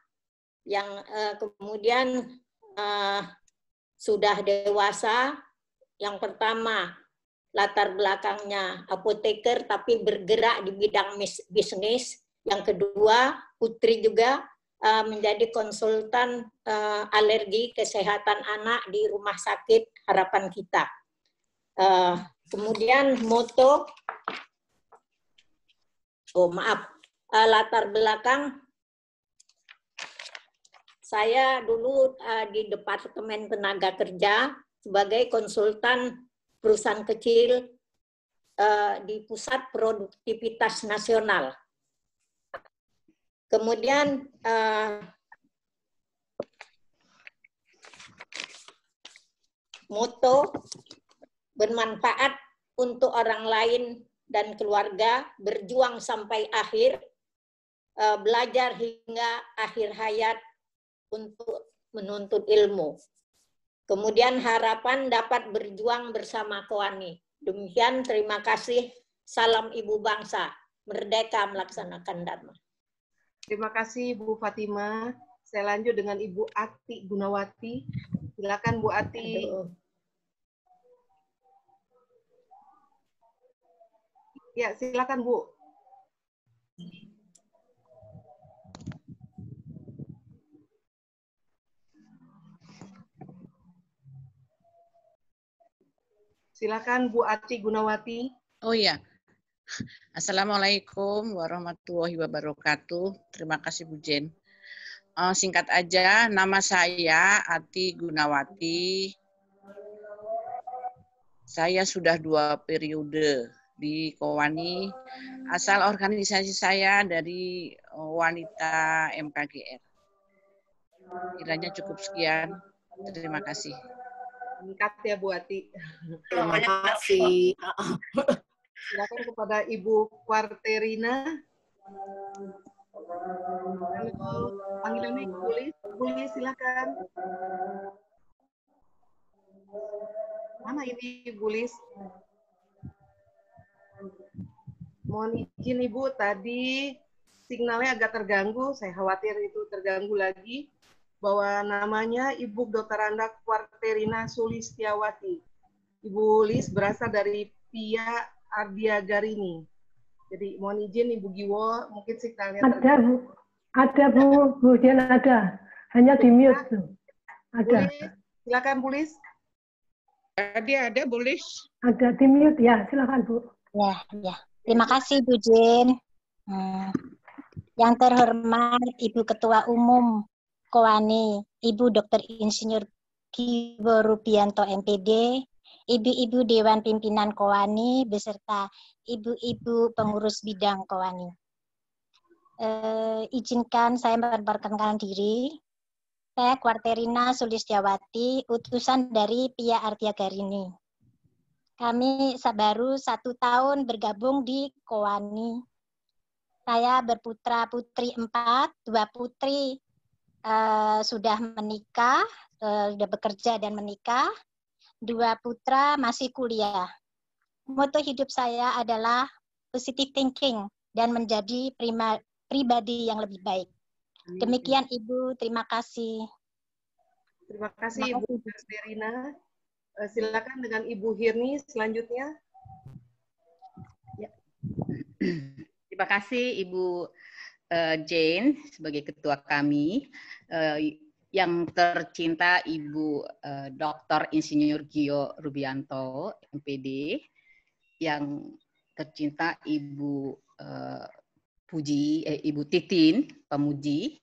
yang kemudian sudah dewasa. Yang pertama, latar belakangnya apoteker tapi bergerak di bidang bisnis. Yang kedua, Putri juga menjadi konsultan alergi kesehatan anak di Rumah Sakit Harapan Kita. Kemudian moto, latar belakang, saya dulu di Departemen Tenaga Kerja sebagai konsultan perusahaan kecil di Pusat Produktivitas Nasional. Kemudian moto, bermanfaat untuk orang lain dan keluarga, berjuang sampai akhir, belajar hingga akhir hayat untuk menuntut ilmu. Kemudian harapan dapat berjuang bersama Koani. Demikian, terima kasih. Salam Ibu Bangsa, merdeka melaksanakan Dharma. Terima kasih Bu Fatimah. Saya lanjut dengan Ibu Ati Gunawati. Silakan Bu Ati. Ya, silakan Bu. Silakan Bu Ati Gunawati. Oh iya. Assalamualaikum warahmatullahi wabarakatuh. Terima kasih Bu Jen. Singkat aja, nama saya Ati Gunawati. Saya sudah 2 periode di Koani. Asal organisasi saya dari wanita MKGR. Kiranya cukup sekian. Terima kasih. Singkat ya Bu Ati. Terima kasih. Silakan kepada Ibu Quarterina. Halo, panggilannya Ibu Lis. Ibu Lis, silakan. Mana ini Ibu Lis? Mohon izin Ibu, tadi signalnya agak terganggu. Saya khawatir itu terganggu lagi. Bahwa namanya Ibu Dr. Anda Quarterina Sulistiawati. Ibu Lis berasal dari Pia Ardiagarini. Jadi mohon izin Ibu Giwo, mungkin signalnya ada Bu, ada Bu Dian ada, hanya di mute tuh. Ada. Bu Lis, silakan Bu Lis. Ada Bu Lis. Ada di mute ya, silakan Bu. Ya. Terima kasih Bu Jen. Yang terhormat Ibu Ketua Umum Kowani, Ibu Dr. Insinyur Giwo Rubianto MPD, Ibu-ibu Dewan Pimpinan Kowani beserta ibu-ibu pengurus bidang Kowani. Izinkan saya memperkenalkan diri. Saya Quarterina Sulistiawati, utusan dari Pia Ardiagarini. Kami baru 1 tahun bergabung di Kowani. Saya berputra putri 4, 2 putri sudah menikah, sudah bekerja dan menikah. 2 putra masih kuliah. Moto hidup saya adalah positive thinking dan menjadi pribadi yang lebih baik. Demikian Ibu, terima kasih. Terima kasih Ibu Quarterina. Silakan dengan Ibu Hirni selanjutnya. Ya. Terima kasih Ibu Jane sebagai ketua kami. Yang tercinta Ibu Dr. Insinyur Giwo Rubianto, MPD, yang tercinta Ibu Ibu Titin Pamuji,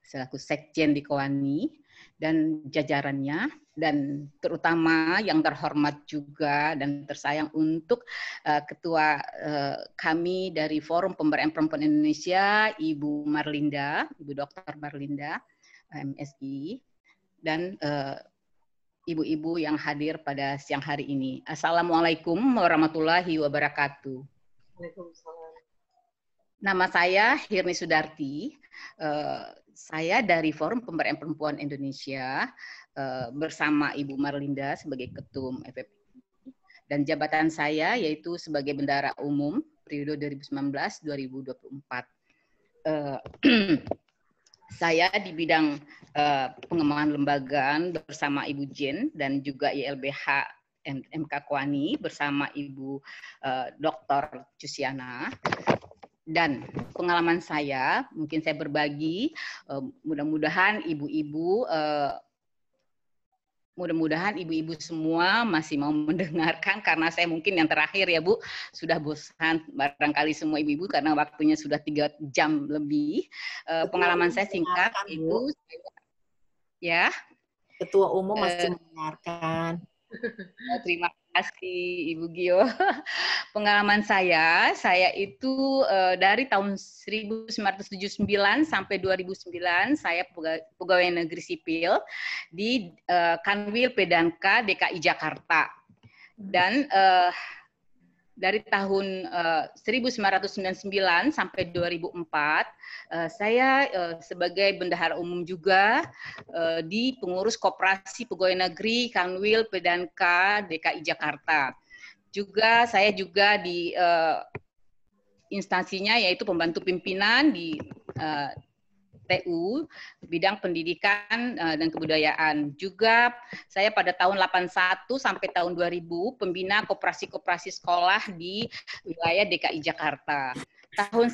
selaku Sekjen di Kowani, dan jajarannya, dan terutama yang terhormat juga dan tersayang untuk ketua kami dari Forum Pemberdayaan Perempuan Indonesia, Ibu Marlinda, Ibu Dr. Marlinda, MSI, dan ibu-ibu yang hadir pada siang hari ini. Assalamualaikum warahmatullahi wabarakatuh. Waalaikumsalam. Nama saya Hirni Sudarti. Saya dari Forum Pemberdayaan Perempuan Indonesia bersama Ibu Marlinda sebagai Ketum FPI. Dan jabatan saya yaitu sebagai Bendahara Umum periode 2019-2024. Saya di bidang pengembangan lembagaan bersama Ibu Jen dan juga ILBH MK Kowani bersama Ibu Dr. Cusiana. Dan pengalaman saya, mungkin saya berbagi, mudah-mudahan ibu-ibu semua masih mau mendengarkan, karena saya mungkin yang terakhir ya Bu, sudah bosan barangkali semua ibu-ibu karena waktunya sudah 3 jam lebih. Pengalaman saya singkat itu, ya. Ketua Umum masih mendengarkan. Terima kasih Ibu Giwo. Pengalaman saya itu dari tahun 1979 sampai 2009 saya pegawai negeri sipil di Kanwil Pedanka DKI Jakarta. Dan dari tahun 1999 sampai 2004 saya sebagai bendahara umum juga di pengurus koperasi pegawai negeri Kanwil Pedanka DKI Jakarta. Saya juga di instansinya yaitu pembantu pimpinan di TU bidang pendidikan dan kebudayaan. Juga saya pada tahun 81 sampai tahun 2000 pembina koperasi-koperasi sekolah di wilayah DKI Jakarta. Tahun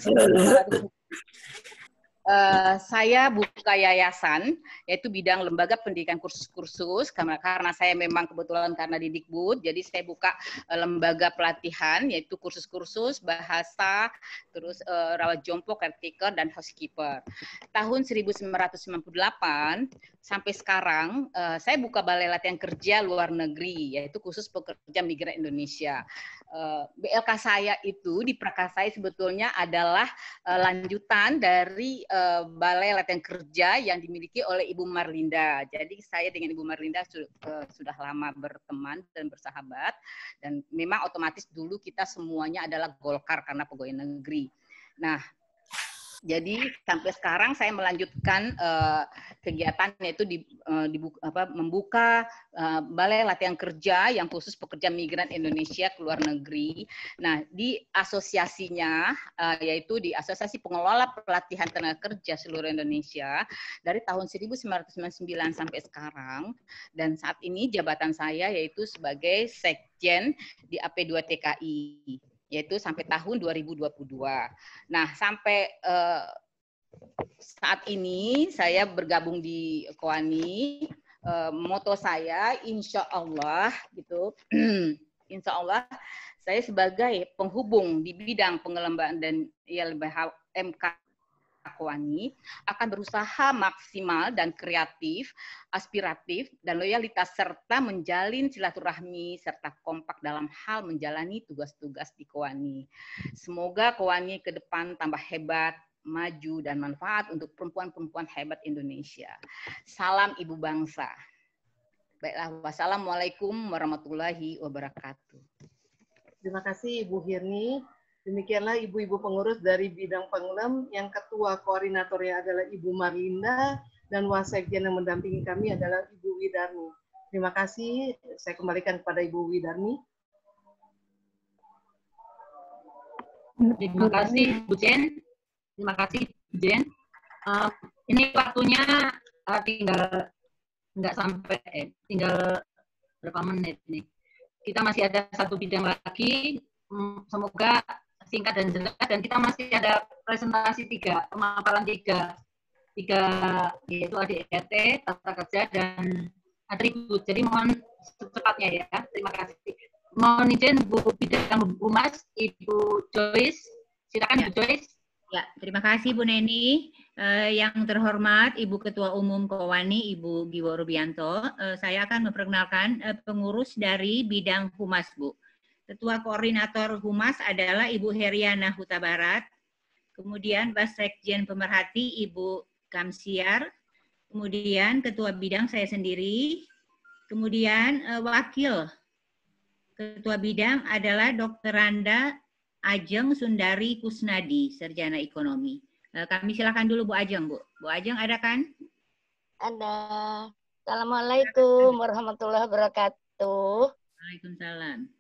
saya buka yayasan, yaitu bidang lembaga pendidikan kursus-kursus, karena saya memang kebetulan karena di Dikbud, jadi saya buka lembaga pelatihan, yaitu kursus-kursus bahasa, terus rawat jompo, caretaker, dan housekeeper. Tahun 1998 sampai sekarang, saya buka balai latihan kerja luar negeri, yaitu khusus pekerja migran Indonesia. BLK saya itu di Prakasai sebetulnya adalah lanjutan dari Balai Latihan Kerja yang dimiliki oleh Ibu Marlinda. Jadi saya dengan Ibu Marlinda sudah lama berteman dan bersahabat, dan memang otomatis dulu kita semuanya adalah Golkar karena pegawai negeri. Nah, jadi sampai sekarang saya melanjutkan kegiatan, yaitu membuka Balai Latihan Kerja yang khusus pekerja migran Indonesia ke luar negeri. Nah, di asosiasinya, yaitu di Asosiasi Pengelola Pelatihan Tenaga Kerja Seluruh Indonesia dari tahun 1999 sampai sekarang. Dan saat ini jabatan saya yaitu sebagai Sekjen di AP2TKI. Yaitu sampai tahun 2022. Nah, sampai saat ini saya bergabung di Kowani. Moto saya, insya Allah, gitu, insya Allah saya sebagai penghubung di bidang pengelembagaan dan YLBH MK Kowani akan berusaha maksimal dan kreatif, aspiratif, dan loyalitas, serta menjalin silaturahmi serta kompak dalam hal menjalani tugas-tugas di Kowani. Semoga Kowani ke depan tambah hebat, maju, dan manfaat untuk perempuan-perempuan hebat Indonesia. Salam Ibu Bangsa. Baiklah, wassalamualaikum warahmatullahi wabarakatuh. Terima kasih Ibu Hirni. Demikianlah ibu-ibu pengurus dari bidang Penglem, yang ketua koordinatornya adalah Ibu Marlinda, dan wasekjen yang mendampingi kami adalah Ibu Widarni. Terima kasih, saya kembalikan kepada Ibu Widarni. Terima kasih Bu Jen. Terima kasih Bu Jen. Ini waktunya tinggal nggak sampai, tinggal berapa menit nih. Kita masih ada satu bidang lagi. Semoga singkat dan jelas, dan kita masih ada presentasi pemaparan tiga yaitu ADRT, tata kerja, dan atribut. Jadi mohon secepatnya ya. Terima kasih. Mohon izin Bu Bidang Humas, Ibu Joyce. Silakan Ibu Joyce. Ya, terima kasih Bu Neni. Yang terhormat Ibu Ketua Umum Kowani, Ibu Giwo Rubianto, saya akan memperkenalkan pengurus dari bidang Humas, Bu. Ketua Koordinator Humas adalah Ibu Heriana Huta Barat, kemudian Wasekjen Pemerhati Ibu Kamsiar, kemudian Ketua Bidang saya sendiri, kemudian Wakil Ketua Bidang adalah Dr. Randa Ajeng Sundari Kusnadi, Sarjana Ekonomi. Kami silakan dulu Bu Ajeng, Bu. Bu Ajeng ada kan? Ada. Assalamualaikum warahmatullahi wabarakatuh. Waalaikumsalam.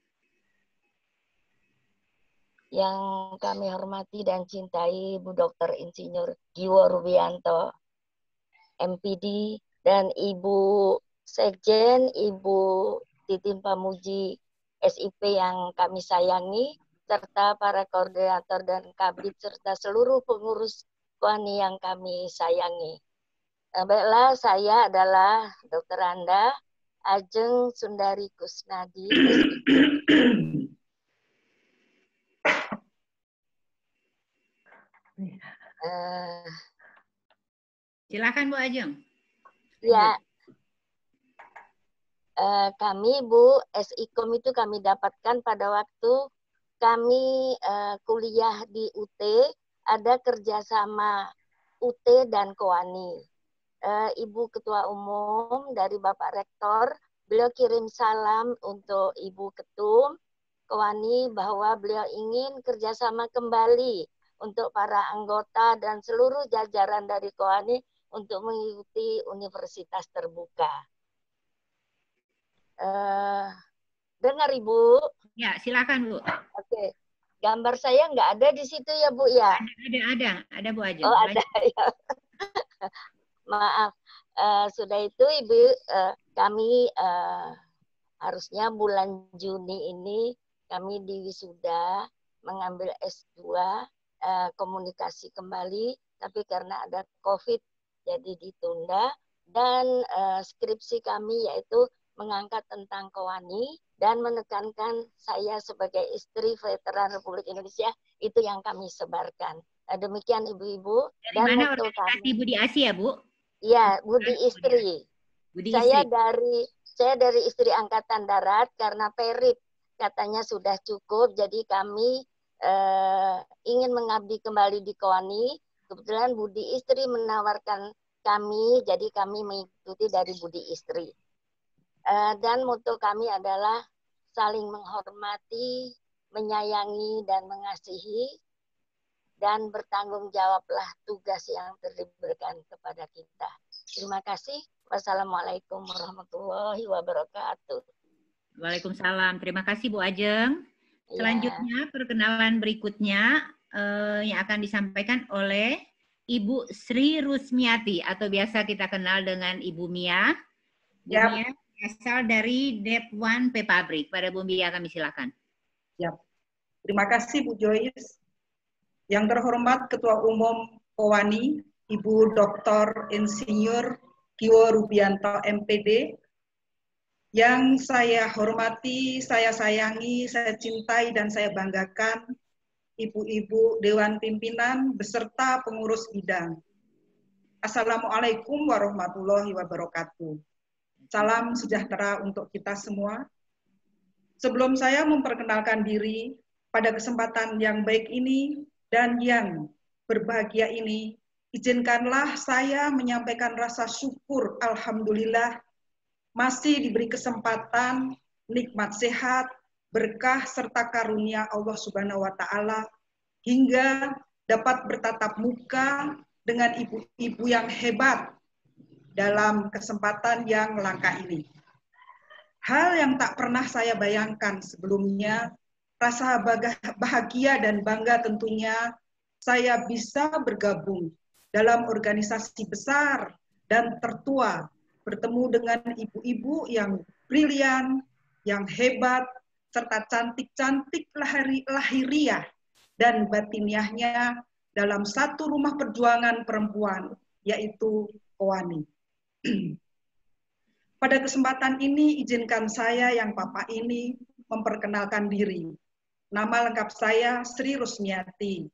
Yang kami hormati dan cintai Bu Dr. Insinyur Giwo Rubianto, MPD, dan Ibu Sekjen, Ibu Titin Pamuji, SIP yang kami sayangi, serta para koordinator dan kabid, serta seluruh pengurus Kowani yang kami sayangi. Baiklah, saya adalah Dr. Randa Ajeng Sundari Kusnadi, SIP. Silakan Bu Ajeng. Ya, kami Bu SIKOM itu kami dapatkan pada waktu kami kuliah di UT, ada kerjasama UT dan Kowani. Ibu Ketua Umum dari Bapak Rektor, beliau kirim salam untuk Ibu Ketum Kowani bahwa beliau ingin kerjasama kembali untuk para anggota dan seluruh jajaran dari Kowani untuk mengikuti universitas terbuka. Dengar Ibu? Ya, silakan Bu. Oke, gambar saya nggak ada di situ ya Bu ya? Ada Bu Ajeng. Oh ada ya. Maaf. Sudah itu Ibu, kami harusnya bulan Juni ini kami di wisuda mengambil S2 komunikasi kembali, tapi karena ada COVID jadi ditunda, dan skripsi kami yaitu mengangkat tentang Kowani dan menekankan saya sebagai istri veteran Republik Indonesia, itu yang kami sebarkan. Demikian Ibu-ibu. Dari mana organisasi kami. Budi Asia, Bu? Ya, Budi Istri. Budi saya Istri. dari Istri Angkatan Darat karena perit katanya sudah cukup, jadi kami ingin mengabdi kembali di Kowani, Kebetulan Budi Istri menawarkan kami, jadi kami mengikuti dari Budi Istri. Dan moto kami adalah saling menghormati, menyayangi, dan mengasihi, dan bertanggung jawablah tugas yang diberikan kepada kita. Terima kasih. Wassalamualaikum warahmatullahi wabarakatuh. Waalaikumsalam. Terima kasih Bu Ajeng. Selanjutnya perkenalan berikutnya yang akan disampaikan oleh Ibu Sri Rusmiati atau biasa kita kenal dengan Ibu Mia. Bu Mia asal dari Dep1 P Pabrik. Pada Bu Mia kami silakan. Siap. Terima kasih Bu Joyce. Yang terhormat Ketua Umum Kowani, Ibu Dr. Insinyur Giwo Rubianto MPD. Yang saya hormati, saya sayangi, saya cintai, dan saya banggakan Ibu-Ibu Dewan Pimpinan beserta pengurus bidang. Assalamualaikum warahmatullahi wabarakatuh. Salam sejahtera untuk kita semua. Sebelum saya memperkenalkan diri, pada kesempatan yang baik ini dan yang berbahagia ini, izinkanlah saya menyampaikan rasa syukur, alhamdulillah, masih diberi kesempatan, nikmat sehat, berkah, serta karunia Allah Subhanahu wa Ta'ala, hingga dapat bertatap muka dengan ibu-ibu yang hebat dalam kesempatan yang langka ini. Hal yang tak pernah saya bayangkan sebelumnya, rasa bahagia dan bangga tentunya saya bisa bergabung dalam organisasi besar dan tertua, bertemu dengan ibu-ibu yang brilian, yang hebat, serta cantik-cantik lahiriah dan batiniahnya dalam satu rumah perjuangan perempuan, yaitu Kowani. Pada kesempatan ini, izinkan saya yang Papa ini memperkenalkan diri. Nama lengkap saya Sri Rusmiati.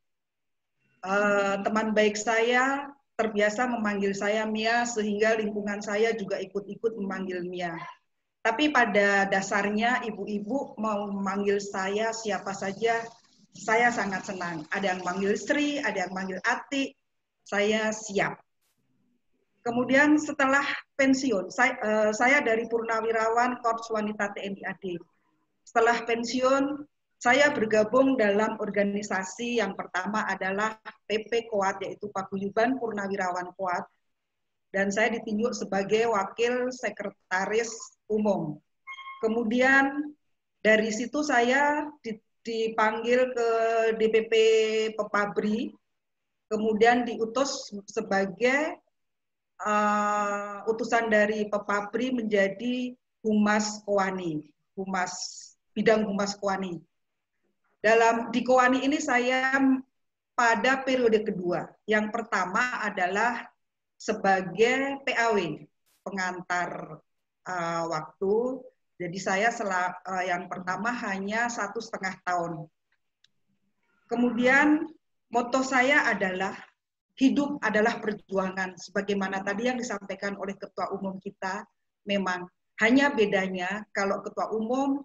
Teman baik saya terbiasa memanggil saya Mia, sehingga lingkungan saya juga ikut-ikut memanggil Mia. Tapi pada dasarnya ibu-ibu mau memanggil saya siapa saja, saya sangat senang. Ada yang manggil Sri, ada yang manggil Ati, saya siap. Kemudian setelah pensiun, saya dari Purnawirawan Korps Wanita TNI AD. Setelah pensiun, saya bergabung dalam organisasi yang pertama adalah PP Koat, yaitu Paguyuban Purnawirawan Koat. Dan saya ditunjuk sebagai Wakil Sekretaris Umum. Kemudian dari situ saya dipanggil ke DPP Pepabri, kemudian diutus sebagai utusan dari Pepabri menjadi Humas Kowani, bidang Humas Kowani. Di Kowani ini saya pada periode kedua. Yang pertama adalah sebagai PAW, pengantar waktu. Jadi saya yang pertama hanya 1,5 tahun. Kemudian moto saya adalah hidup adalah perjuangan, sebagaimana tadi yang disampaikan oleh Ketua Umum kita. Memang hanya bedanya kalau Ketua Umum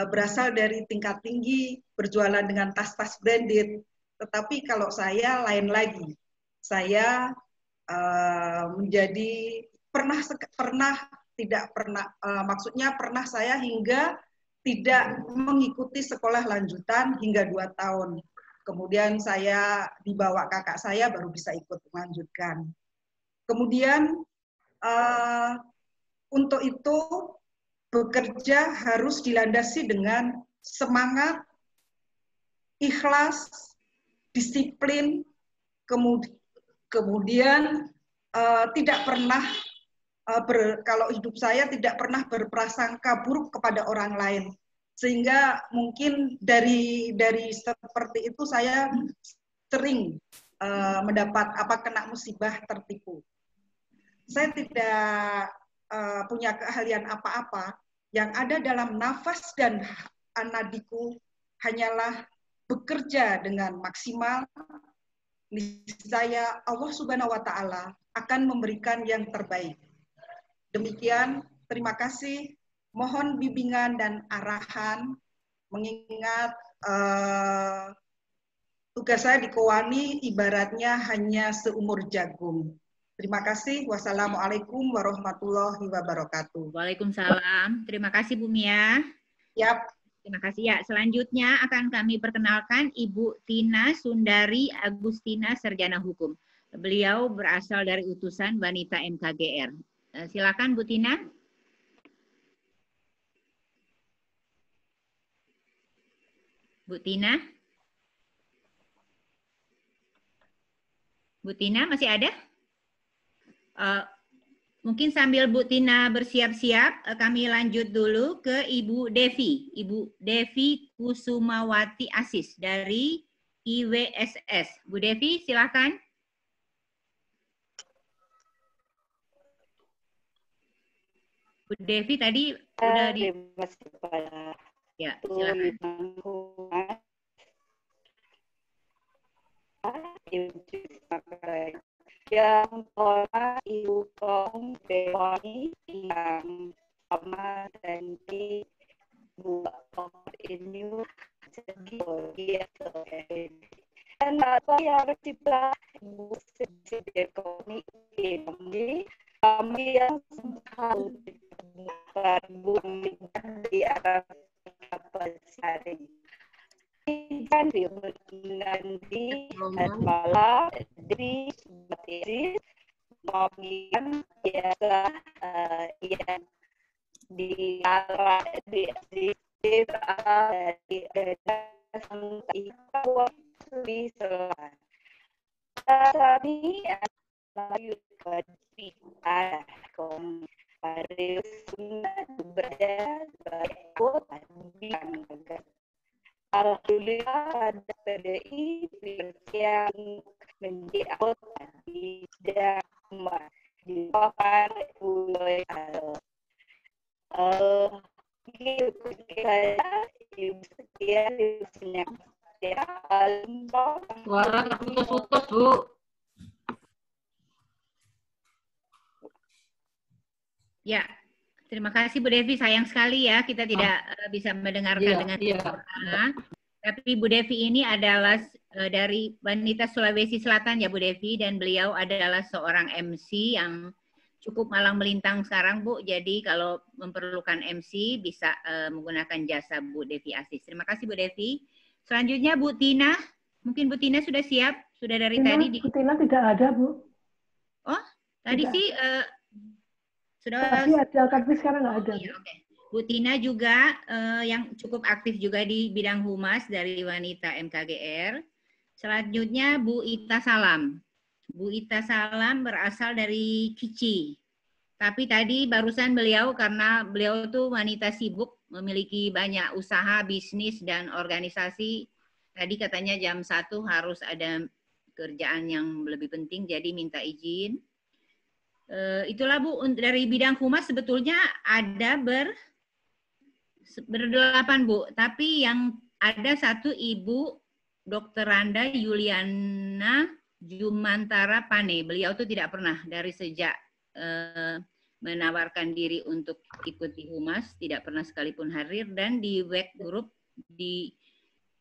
berasal dari tingkat tinggi, berjualan dengan tas-tas branded, tetapi kalau saya lain lagi. Saya maksudnya pernah saya hingga tidak mengikuti sekolah lanjutan hingga 2 tahun. Kemudian saya dibawa kakak saya baru bisa ikut melanjutkan. Kemudian untuk itu bekerja harus dilandasi dengan semangat, ikhlas, disiplin, kemudian tidak pernah kalau hidup saya tidak pernah berprasangka buruk kepada orang lain. Sehingga mungkin dari seperti itu saya sering mendapat kena musibah, tertipu. Saya tidak punya keahlian apa-apa. Yang ada dalam nafas dan anadiku hanyalah bekerja dengan maksimal. Niscaya Allah Subhanahu wa Ta'ala akan memberikan yang terbaik. Demikian, terima kasih. Mohon bimbingan dan arahan, mengingat tugas saya di Kowani ibaratnya hanya seumur jagung. Terima kasih. Wassalamualaikum warahmatullahi wabarakatuh. Waalaikumsalam. Terima kasih Bu Mia. Yap. Terima kasih ya. Selanjutnya akan kami perkenalkan Ibu Tina Sundari Agustina, Sarjana Hukum. Beliau berasal dari utusan Wanita MKGR. Silakan Bu Tina. Bu Tina. Bu Tina masih ada? Mungkin sambil Bu Tina bersiap-siap, kami lanjut dulu ke Ibu Devi. Ibu Devi Kusumawati Asis dari IWSS. Bu Devi, silakan. Bu Devi tadi sudah di... Ya, silakan. Yang pola ibu kong dewani yang sama dan di buat ini segi dia dan apa yang kita ibu sedih koni ini kami yang sempat bukan di arah apa sehari dan nanti malam di seperti mobilan biasa yang di arah di sampai bisa kami lanjut ke ada kom pariwisata berkota yang alhamdulillah ada PDI yang menjadi anggota di Dharma di bawah Pulau Suara terputus-putus, Bu. Ya, terima kasih Bu Devi. Sayang sekali ya kita tidak bisa mendengarkan dengan sempurna. Tapi Bu Devi ini adalah dari Wanita Sulawesi Selatan ya Bu Devi, dan beliau adalah seorang MC yang cukup malang melintang sekarang Bu. Jadi kalau memerlukan MC bisa menggunakan jasa Bu Devi Asis. Terima kasih Bu Devi. Selanjutnya Bu Tina. Mungkin Bu Tina sudah siap? Sudah dari tadi? Bu Tina tidak ada Bu. Oh, tadi tidak. Sih sudah. Tadi ada, tapi sekarang nggak ada. Iya, oke. Bu Tina juga yang cukup aktif juga di bidang humas dari Wanita MKGR. Selanjutnya Bu Ita Salam. Bu Ita Salam berasal dari Kici. Tapi tadi barusan beliau, karena beliau tuh wanita sibuk, memiliki banyak usaha, bisnis, dan organisasi. Tadi katanya jam 1 harus ada kerjaan yang lebih penting, jadi minta izin. Itulah Bu, dari bidang humas sebetulnya ada berdelapan Bu, tapi yang ada satu Ibu Dr. Randa Yuliana Jumantara Pane. Beliau tuh tidak pernah dari sejak menawarkan diri untuk ikut di humas, tidak pernah sekalipun hadir, dan di web group, di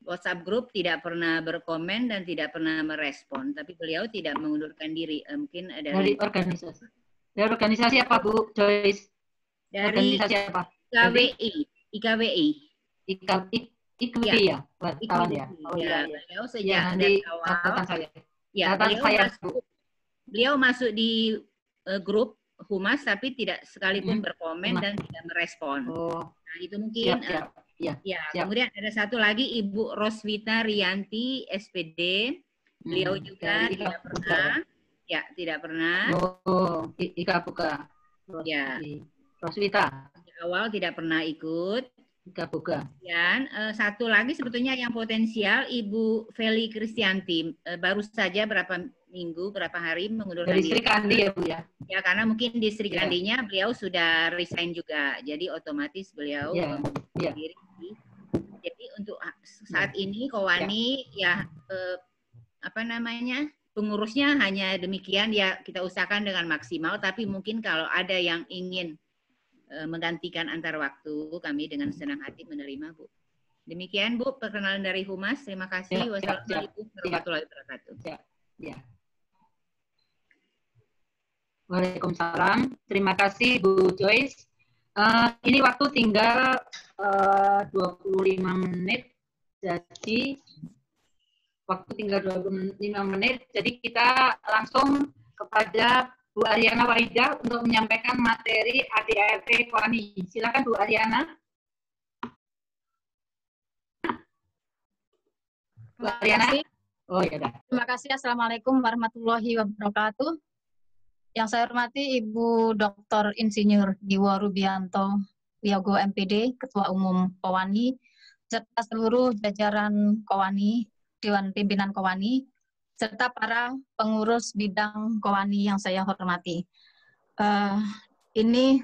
WhatsApp group tidak pernah berkomen dan tidak pernah merespon. Tapi beliau tidak mengundurkan diri. Mungkin dari organisasi. Dari organisasi apa Bu Joyce? Dari organisasi apa? IKWI. IKWI ya, kawan ya. Oh iya. Beliau sejak dari awal. Saya. Ya, beliau masuk di grup humas tapi tidak sekalipun berkomen dan tidak merespon. Nah, itu mungkin siap. Kemudian ada satu lagi Ibu Roswita Rianti SPD. Beliau juga tidak pernah. Ya, tidak pernah. Oh, Ika Buka. Ya. Roswita. Di awal tidak pernah ikut. Ika Buka. Dan satu lagi sebetulnya yang potensial Ibu Feli Kristianti. Baru saja berapa hari mengundurkan diri. Dari Sri Kandi ya Bu ya? Ya, karena mungkin di Sri Kandinya beliau sudah resign juga. Jadi otomatis beliau mengundurkan diri. Jadi untuk saat ini Kowani pengurusnya hanya demikian ya, kita usahakan dengan maksimal, tapi mungkin kalau ada yang ingin menggantikan antar waktu, kami dengan senang hati menerima Bu. Demikian Bu, perkenalan dari Humas. Terima kasih. Wassalamualaikum warahmatullahi wabarakatuh. Ya. Waalaikumsalam. Terima kasih Bu Joyce. Ini waktu tinggal 25 menit. Jadi waktu tinggal 25 menit. Jadi kita langsung kepada Bu Ariana Waidah untuk menyampaikan materi ADART Kowani. Silakan Bu Ariana. Bu Ariana. Oh ya dah. Terima kasih. Assalamualaikum warahmatullahi wabarakatuh. Yang saya hormati Ibu Dr. Insinyur Diwo Rubianto Wiyogo MPD, Ketua Umum Kowani, serta seluruh jajaran Kowani, Dewan Pimpinan Kowani, serta para pengurus bidang Kowani yang saya hormati. Ini